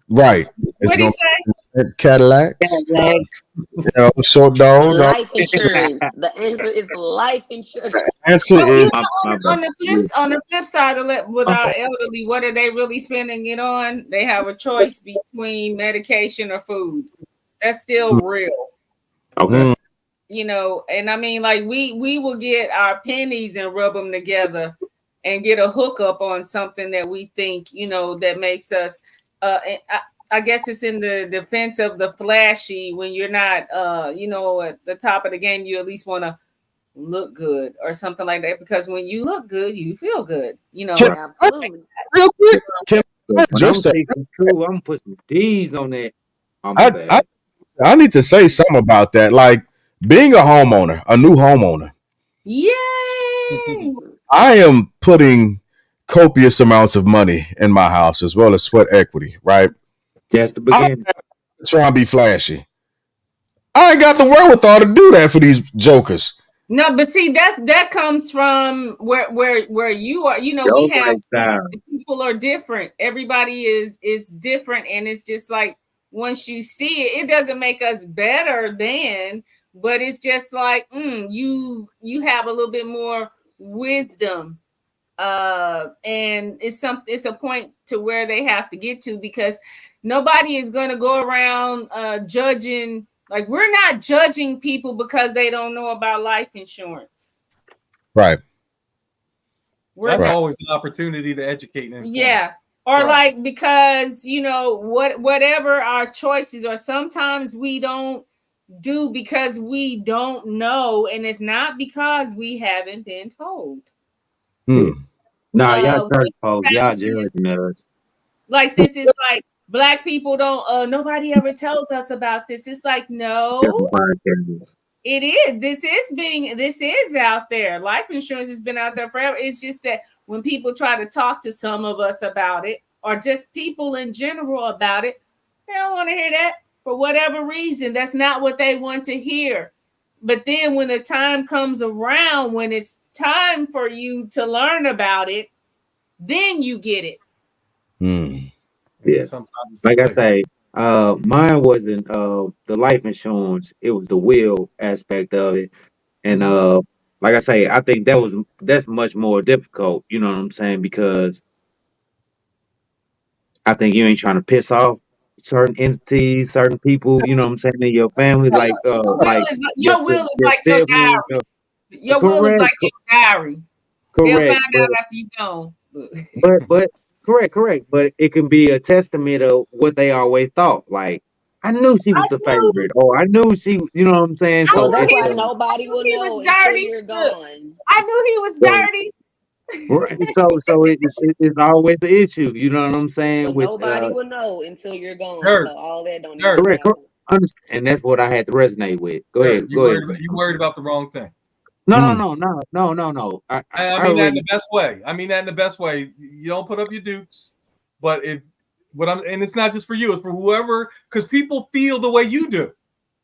right? Is what it do you going say? to be Cadillacs? Cadillac. Short dogs. life insurance. The answer is life insurance. Answer Well, is My on bad. the flip side of it, with My our bad. elderly, what are they really spending it on? They have a choice between medication or food. That's still real, Okay. And I mean, like we will get our pennies and rub them together and get a hookup on something that we think, that makes us. I guess it's in the defense of the flashy. When you're not, at the top of the game, you at least want to look good or something like that, because when you look good you feel good. Can, Right. Absolutely. real quick. Can I But when I'm just say, speaking true, I'm putting some D's on that. Oh, my I, bad. I need to say something about that. Like being a homeowner, a new homeowner, Yay. I am putting copious amounts of money in my house as well as sweat equity. Right? Just the I don't beginning. try and be flashy. I ain't got the wherewithal to do that for these jokers. No, but see, that comes from where you are. We Your have lifestyle. people are different. Everybody is different, and it's just like once you see it, it doesn't make us better than, but it's just like you have a little bit more wisdom, and it's a point to where they have to get to, because nobody is going to go around judging. Like, we're not judging people because they don't know about life insurance. Right. That's Right. always an opportunity to educate and inform. Yeah. Or Right. like, because whatever our choices are, sometimes we don't do because we don't know, and it's not because we haven't been told. Yeah. Nah, y'all What church folks, y'all happens is, judging us. like, this is like Black people don't nobody ever tells us about this. It's like, no, Different podcasts. it is. This is out there. Life insurance has been out there forever. It's just that when people try to talk to some of us about it, or just people in general about it, they don't want to hear that for whatever reason. That's not what they want to hear. But then when the time comes around, when it's time for you to learn about it, then you get it. Yeah. Sometimes it's Like I like, say, mine wasn't the life insurance, it was the will aspect of it. And like I say, I think that's much more difficult, you know what I'm saying? Because I think you ain't trying to piss off certain entities, certain people, you know what I'm saying, in your family, like Your will is your like your siblings. diary. Your will is Correct, like your diary. They'll correct, find out after you gone. but correct. But it can be a testament of what they always thought. Like, I knew she was I the knew, favorite, or I knew she, you know what I'm saying? I Well, So knew that's it's he why was. I nobody knew will he was know until dirty. you're Look, gone. I knew he was so dirty. right. So it's always an issue. You know what I'm saying? But With nobody will know until you're gone. Kurt, So all that don't even Kurt, correct, matter. and that's what I had to resonate with. Go Kurt, ahead, go ahead. you worried about the wrong thing. No. I I mean that in the already best way. I mean that in the best way. You don't put up your dukes, but and it's not just for you, it's for whoever, because people feel the way you do.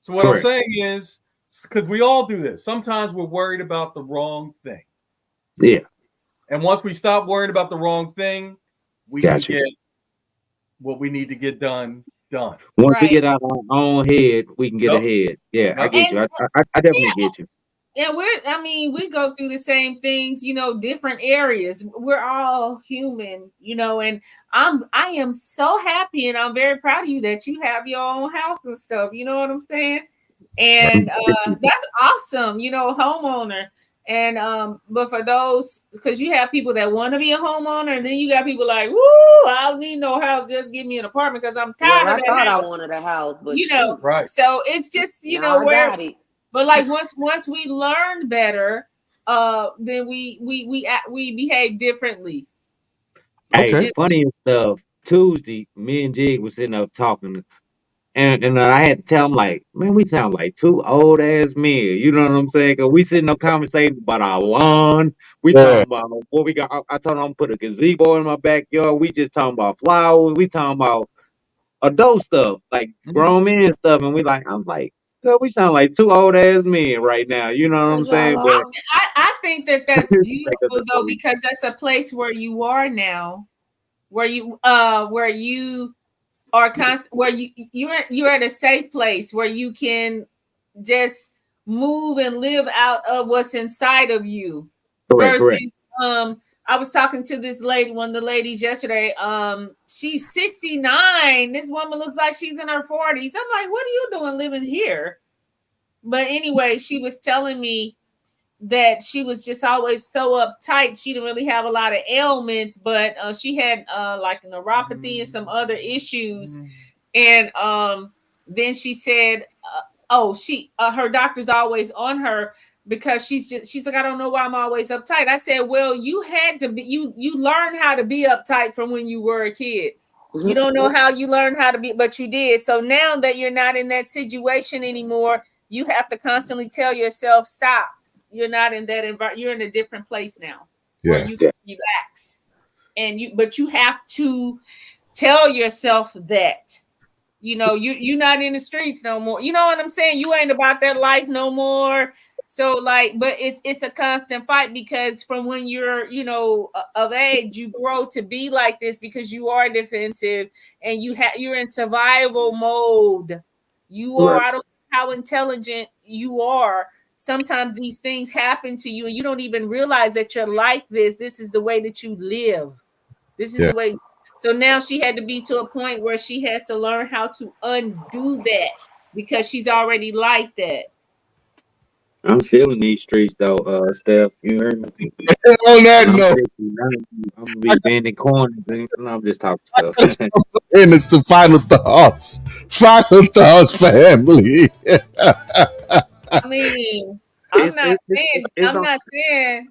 So what I'm correct. saying is, because we all do this. Sometimes we're worried about the wrong thing, Yeah, and once we stop worrying about the wrong thing, we can gotcha. get what we need to get done Done. Once we Right. get out our own head, we can get Yep. ahead. Yeah, I Yep. get you. I definitely get you. Yeah, we go through the same things, different areas. We're all human, and I am so happy and I'm very proud of you that you have your own house and stuff. You know what I'm saying? And that's awesome, homeowner. And but for those, because you have people that want to be a homeowner, and then you got people like, woo, I don't need no house, just give me an apartment because I'm tired Well, of I that thought I house. wanted a house, but shoot, Right. So it's just now I where. got it. But like once we learn better, then we behave differently. Hey, Okay. Just funny and stuff. Tuesday, me and Jig was sitting up talking, and I had to tell him like, man, we sound like two old ass men. You know what I'm saying? Cause we sitting up conversating about our lawn. We Yeah. talking about what we got. I told him I'm put a gazebo in my backyard. We just talking about flowers. We talking about adult stuff, like grown men stuff, and I'm like, girl, we sound like two old ass men right now. You know what I'm Cause y'all saying? But are. I think that that's take us beautiful to though, sleep. because that's a place where you are now, where you are where you're at a safe place where you can just move and live out of what's inside of you Correct, versus correct. I was talking to this lady, one of the ladies yesterday. She's 69. This woman looks like she's in her 40s. I'm like, what are you doing living here? But anyway, she was telling me that she was just always so uptight. She didn't really have a lot of ailments, but she had like neuropathy and some other issues. And then she said, her doctor's always on her because she's like, I don't know why I'm always uptight. I said, well, you had to be, you learned how to be uptight from when you were a kid. You don't know how you learned how to be, but you did. So now that you're not in that situation anymore, you have to constantly tell yourself, stop. You're not in that environment. You're in a different place now where Yeah. you can relax. But you have to tell yourself that. You're not in the streets no more. You know what I'm saying? You ain't about that life no more. So but it's a constant fight because from when you're of age, you grow to be like this because you are defensive and you're in survival mode. You are. Right. I don't know how intelligent you are. Sometimes these things happen to you and you don't even realize that you're like this. This is the way that you live. This is Yeah. the way. So now she had to be to a point where she has to learn how to undo that because she's already like that. I'm still in these streets though, Steph. You heard me? On that And I'm note, 69. I'm gonna be I bending corners and I'm just talking stuff. got and it's the final thoughts. Final thoughts, family. I mean, it's, it's, it's, it's on.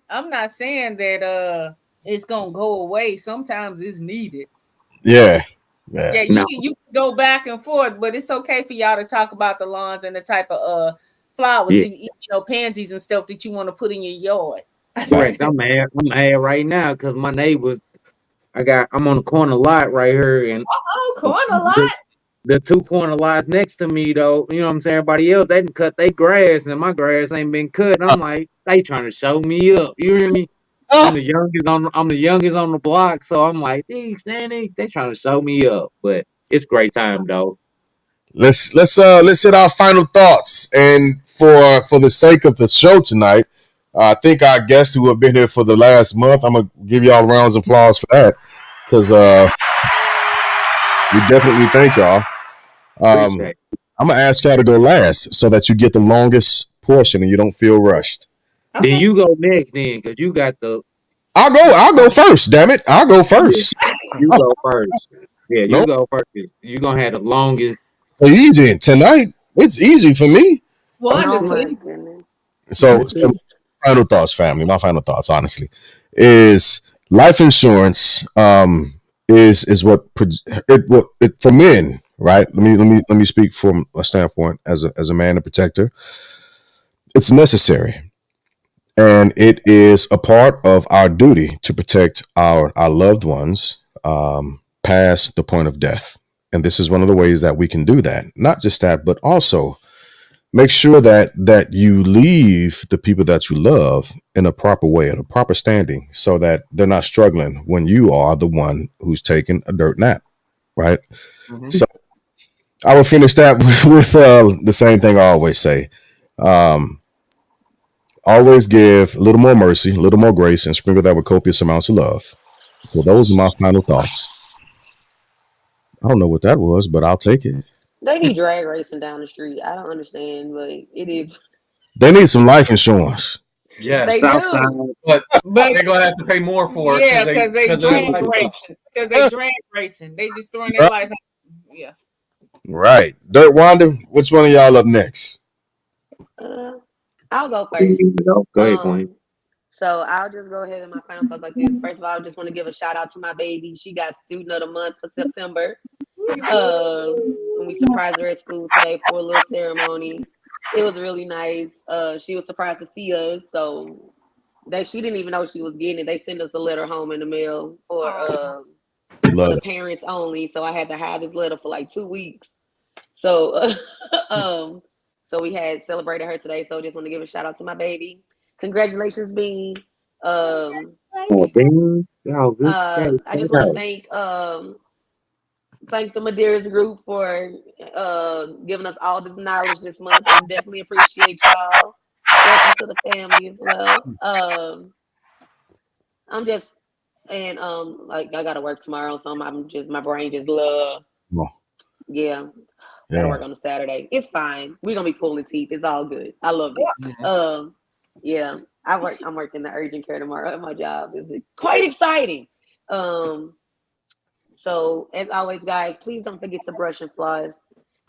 I'm not saying that it's gonna go away. Sometimes it's needed. Yeah. Yeah. Yeah, No, you can go back and forth, but it's okay for y'all to talk about the lawns and the type of flowers, yeah, pansies and stuff that you want to put in your yard. Fact. correct. I'm mad. I'm mad right now because my neighbors. I'm on the corner lot right here, and Oh, corner the, lot. the two corner lots next to me, though, you know what I'm saying? Everybody else, they done cut their grass, and my grass ain't been cut. And I'm like, they trying to show me up. You hear me? I'm Ah, the youngest on the block, so I'm like, these they trying to show me up. But it's great time though. let's hit our final thoughts. And for the sake of the show tonight, I think our guests who have been here for the last month, I'm gonna give y'all rounds of applause for that because we definitely thank y'all. Appreciate it. I'm gonna ask y'all to go last so that you get the longest portion and you don't feel rushed. Then Okay. you go next then, because you got the I'll go first. Damn it, I'll go first. you go first. Yeah, you Nope, go first. You gonna have the longest. easy tonight. It's easy for me. One to Oh my see. goodness. So, Let's see. final thoughts, family. My final thoughts, honestly, is life insurance. Is what for men, right? Let me speak from a standpoint as a man and protector. It's necessary, and it is a part of our duty to protect our loved ones past the point of death. And this is one of the ways that we can do that. Not just that, but also make sure that you leave the people that you love in a proper way, in a proper standing, so that they're not struggling when you are the one who's taking a dirt nap, right? Mhm. So I will finish that with the same thing I always say. Um, Always give a little more mercy, a little more grace, and sprinkle that with copious amounts of love. So those are my final thoughts. I don't know what that was, but I'll take it. They be drag racing down the street. I don't understand, but it is. They need some life insurance. Yes, They South side. do. but But they're gonna have to pay more for it yeah, because they because of their drag lifestyle. racing. Because they drag racing. They just throwing their life out. Yeah. Right. Dirt Wanda, which one of y'all up next? Uh, I'll go first. Go ahead, Queen. So I'll just go ahead and my final thoughts like this. First of all, I just want to give a shout out to my baby. She got student of the month for September. And we surprised her at school today for a little ceremony. It was really nice. She was surprised to see us, so that she didn't even know she was getting it. They sent us a letter home in the mail for Love the it. parents only. So I had to hide this letter for like 2 weeks. So um, so we had celebrated her today. So just want to give a shout out to my baby. Congratulations, Bean. Um, Oh, damn. Y'all good. I just want to thank the Medearis Group for giving us all this knowledge this month, and definitely appreciate y'all. Welcome to the family as well. I'm just and like I gotta work tomorrow, so I'm just my brain just love. Oh, Yeah, gotta yeah. work on a Saturday. It's fine. We're gonna be pulling teeth. It's all good. I love it. Yeah, I'm working the urgent care tomorrow at my job. It's quite exciting. Um, so as always, guys, please don't forget to brush and floss.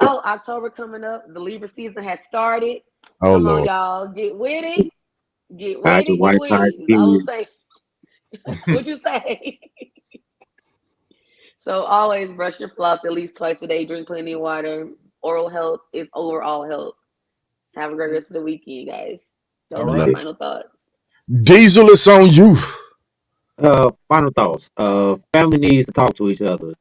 Oh, October coming up. The Libra season has started. Oh Come on, Lord. y'all. Get with it. Get Hide with your it. Get white with side it. That's all skin. I'm saying. What'd you say? So always brush your floss at least twice a day. Drink plenty of water. Oral health is overall health. Have a great rest of the weekend, guys. Those All are my Love right. it. final thoughts. Diesel, it's on you. Final thoughts. Family needs to talk to each other.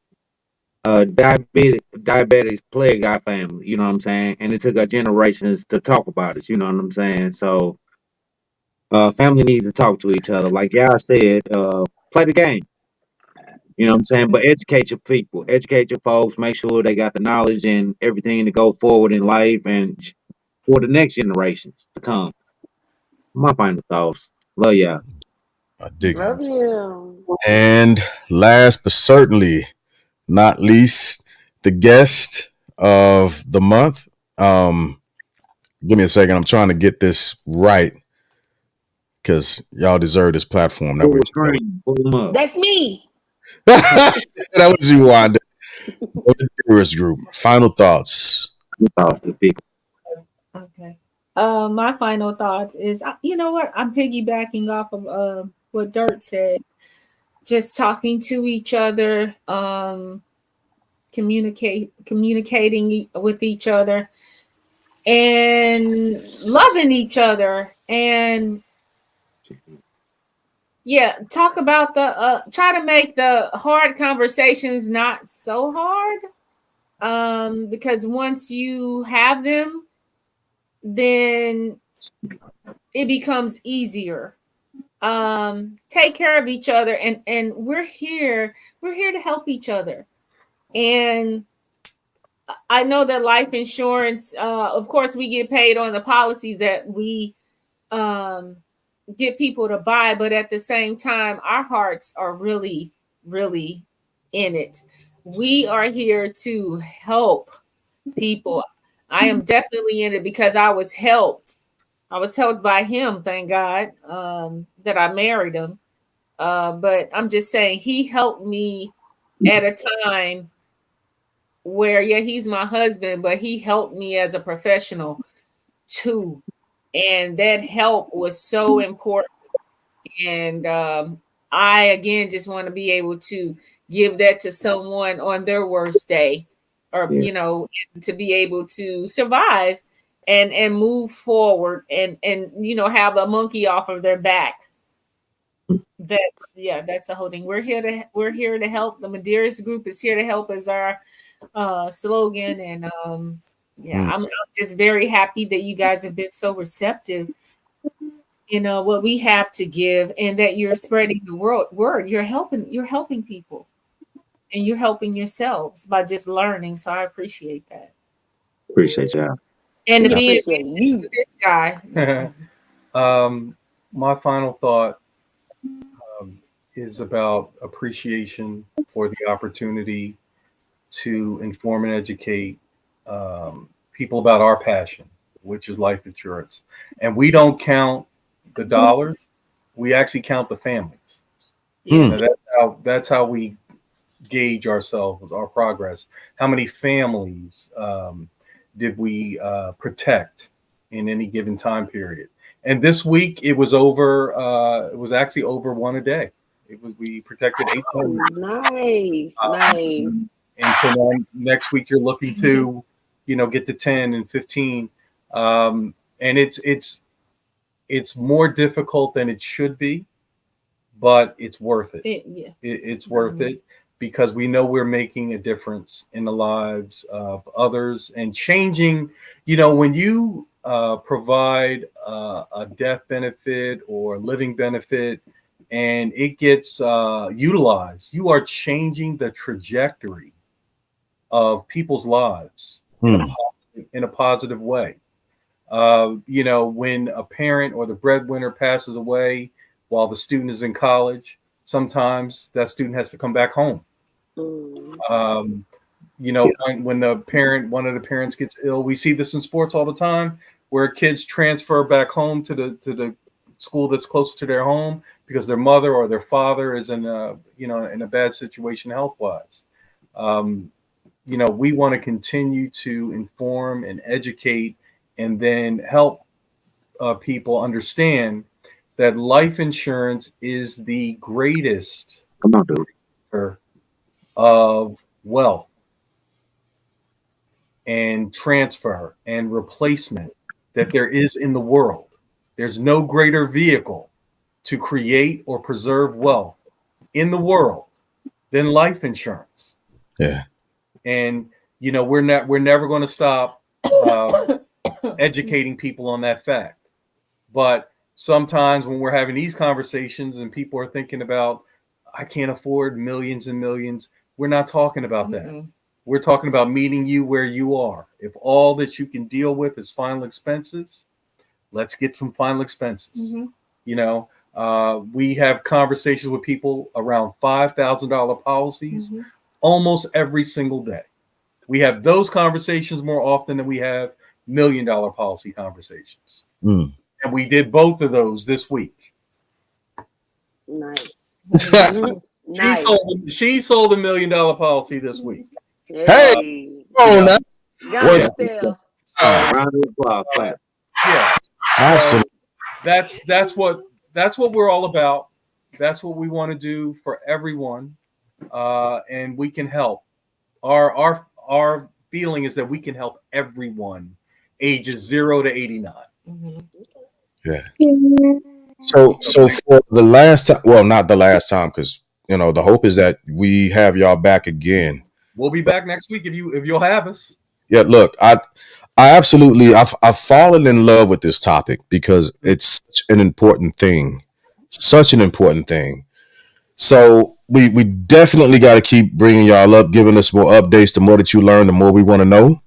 Diabetics plague our family, you know what I'm saying? And it took our generations to talk about it, you know what I'm saying? So family needs to talk to each other. Like y'all said, play the game. You know what I'm saying? But educate your people, educate your folks, make sure they got the knowledge and everything to go forward in life and for the next generations to come. My final thoughts. Love y'all. I dig it. Love you. And last but certainly not least, the guest of the month. Um, Give me a second. I'm trying to get this right because y'all deserve this platform that Full we. screen, pull them up. That's me. That was you, Wanda. Medearis Group. Final thoughts. Thoughts to people. Okay. My final thoughts is, you know what? I'm piggybacking off of what Dirt said. Just talking to each other, communicating with each other, and loving each other, and yeah, talk about the try to make the hard conversations not so hard. Because once you have them, then it becomes easier. Take care of each other, and we're here to help each other. And I know that life insurance, of course, we get paid on the policies that we um, get people to buy, but at the same time, our hearts are really, really in it. We are here to help people. I am definitely in it because I was helped. I was helped by him, thank God, that I married him. But I'm just saying, he helped me at a time where, yeah, he's my husband, but he helped me as a professional too. And that help was so important. And I, again, just want to be able to give that to someone on their worst day, or, Yeah. to be able to survive and move forward and have a monkey off of their back. That's the whole thing. We're here to help. The Medearis Group is here to help as our slogan. And I'm just very happy that you guys have been so receptive, what we have to give, and that you're spreading the word. You're helping people. and you're helping yourselves by just learning. So I appreciate that. Appreciate y'all. And to We be in appreciate business you. with this guy. My final thought is about appreciation for the opportunity to inform and educate people about our passion, which is life insurance. And we don't count the dollars; we actually count the families. Yeah. That's how we gauge ourselves, our progress. How many families did we protect in any given time period? And this week it was over. It was actually over one a day. We protected 8 families. Nice, nice. And so then next week you're looking to, get to 10 and 15. And it's more difficult than it should be, but it's worth it. It's worth it because we know we're making a difference in the lives of others and changing. When you provide a death benefit or living benefit and it gets utilized, you are changing the trajectory of people's lives in a positive way. When a parent or the breadwinner passes away while the student is in college, sometimes that student has to come back home. When one of the parents gets ill, we see this in sports all the time, where kids transfer back home to the school that's close to their home because their mother or their father is in a bad situation health wise. We want to continue to inform and educate and then help people understand that life insurance is the greatest of wealth and transfer and replacement that there is in the world. There's no greater vehicle to create or preserve wealth in the world than life insurance. Yeah. And we're never going to stop educating people on that fact. But sometimes when we're having these conversations and people are thinking about, I can't afford millions and millions, we're not talking about that. We're talking about meeting you where you are. If all that you can deal with is final expenses, let's get some final expenses. We have conversations with people around $5,000 policies almost every single day. We have those conversations more often than we have $1 million policy conversations. And we did both of those this week. Nice. She sold $1 million policy this week. Hey, now. Round of applause, clap. Yeah. Absolutely. That's what we're all about. That's what we want to do for everyone. And we can help. Our feeling is that we can help everyone ages 0 to 89. Yeah. So for the last time, well, not the last time, because the hope is that we have y'all back again. We'll be back next week if you'll have us. Yeah, look, I absolutely I've fallen in love with this topic because it's such an important thing. Such an important thing. So we definitely got to keep bringing y'all up, giving us more updates. The more that you learn, the more we want to know.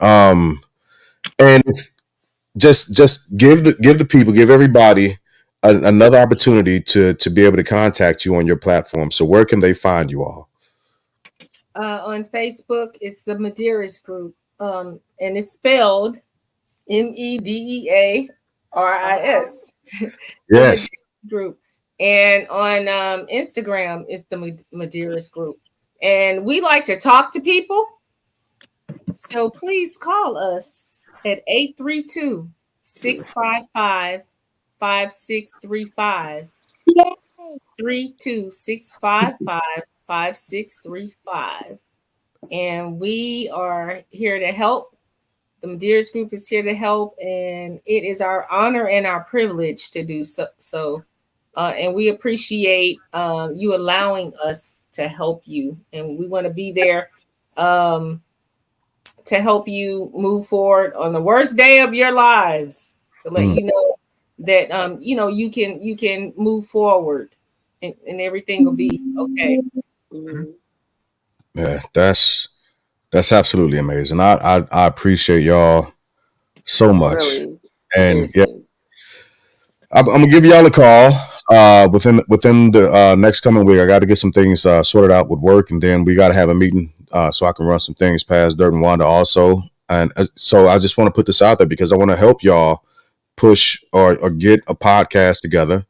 And just give the people, give everybody another opportunity to be able to contact you on your platform. So where can they find you all? On Facebook, it's the Medearis Group, and it's spelled Medearis. Yes. Group. And on Instagram, it's the Medearis Group. And we like to talk to people. So please call us at 832-655-5635. 32655-5635. And we are here to help. The Medearis Group is here to help, and it is our honor and our privilege to do so. And we appreciate you allowing us to help you. And we want to be there to help you move forward on the worst day of your lives, to let you know that you can move forward and everything will be okay. Yeah, that's absolutely amazing. I appreciate y'all so much. Really, And yeah, seriously. I'm gonna give y'all a call within the next coming week. I got to get some things sorted out with work, and then we got to have a meeting so I can run some things past Dirt and Wanda also. And so I just want to put this out there because I want to help y'all push or get a podcast together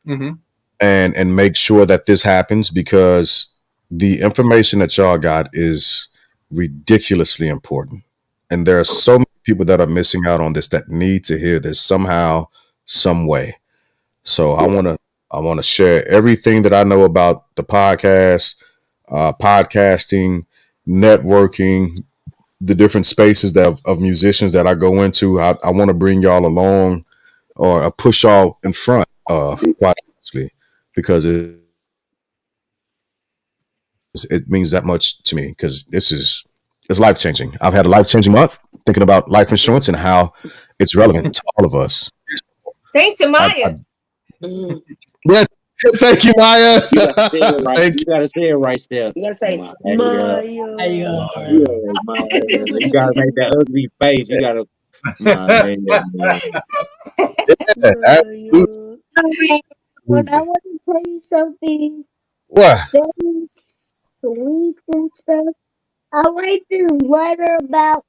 Mm-hmm. and make sure that this happens because the information that y'all got is ridiculously important, and there are so many people that are missing out on this that need to hear this somehow, some way. So I want to share everything that I know about the podcast, podcasting, networking, the different spaces of musicians that I go into. I want to bring y'all along or push y'all in front of, quite honestly, because it means that much to me because it's life changing. I've had a life changing month thinking about life insurance and how it's relevant to all of us. Thanks to Maya. Mhm. Yeah, thank you, Maya. You gotta say it right. Thank You gotta say it right, Steph. You gotta say Maya. Maya. Yeah, Maya. You gotta make that ugly face. You gotta Maya. you. Absolutely. Maya. Alright, but I want to tell you something What? very sweet and stuff. I write this letter about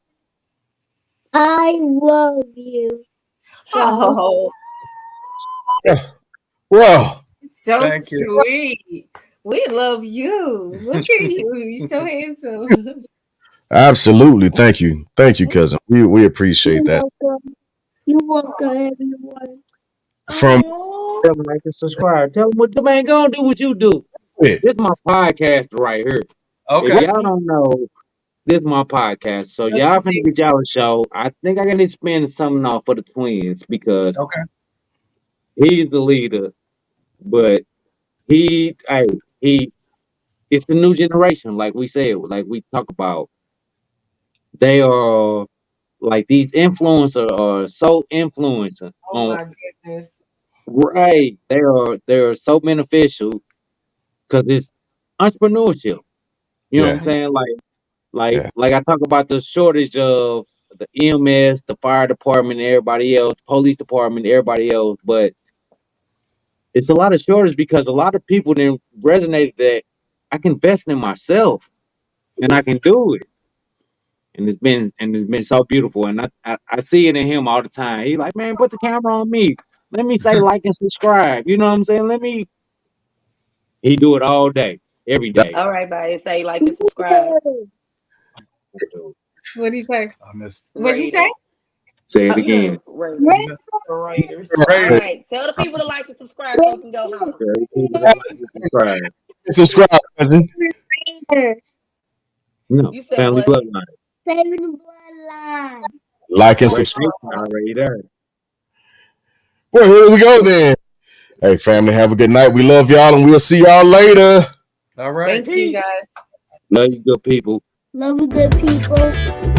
I love you, guys. Oh, Well, so Thank you. sweet. We love you. Look at you. You're so handsome. absolutely. Thank you, cousin. We appreciate You're that. welcome. You're welcome, everyone. From Oh, Tell them like and subscribe. Tell them what the man gonna do what you do. it, This is my podcast right here. If Okay. y'all don't know, this is my podcast. So y'all finna get y'all a show. I think I gotta spend something off for the twins because Okay. he's the leader, but he it's the new generation, like we said, like we talk about. They are like these influencers are so influential Oh on my goodness. right. They are so beneficial because it's entrepreneurship. You know what I'm yeah, saying? yeah, Like I talk about the shortage of the EMS, the fire department, and everybody else, police department, everybody else, but it's a lot of shortage because a lot of people didn't resonate that I can invest in myself and I can do it. And it's been so beautiful. And I see it in him all the time. He's like, man, put the camera on me. Let me say like and subscribe. You know what I'm saying? He do it all day, every day. all right, bye. Say like and subscribe. Yes. What did he say? I missed. What'd you say? Say it again. Raiders. Raiders. All right, tell the people to like and subscribe so we can go home. Say people that like and subscribe. subscribe, cousin. Raiders. No, You said family what? bloodline. Saving the bloodline. Like and Great subscribe. face already there. Well, here we go then. Hey, family, have a good night. We love y'all, and we'll see y'all later. All right. Thank you guys. Love you, good people. Love you, good people.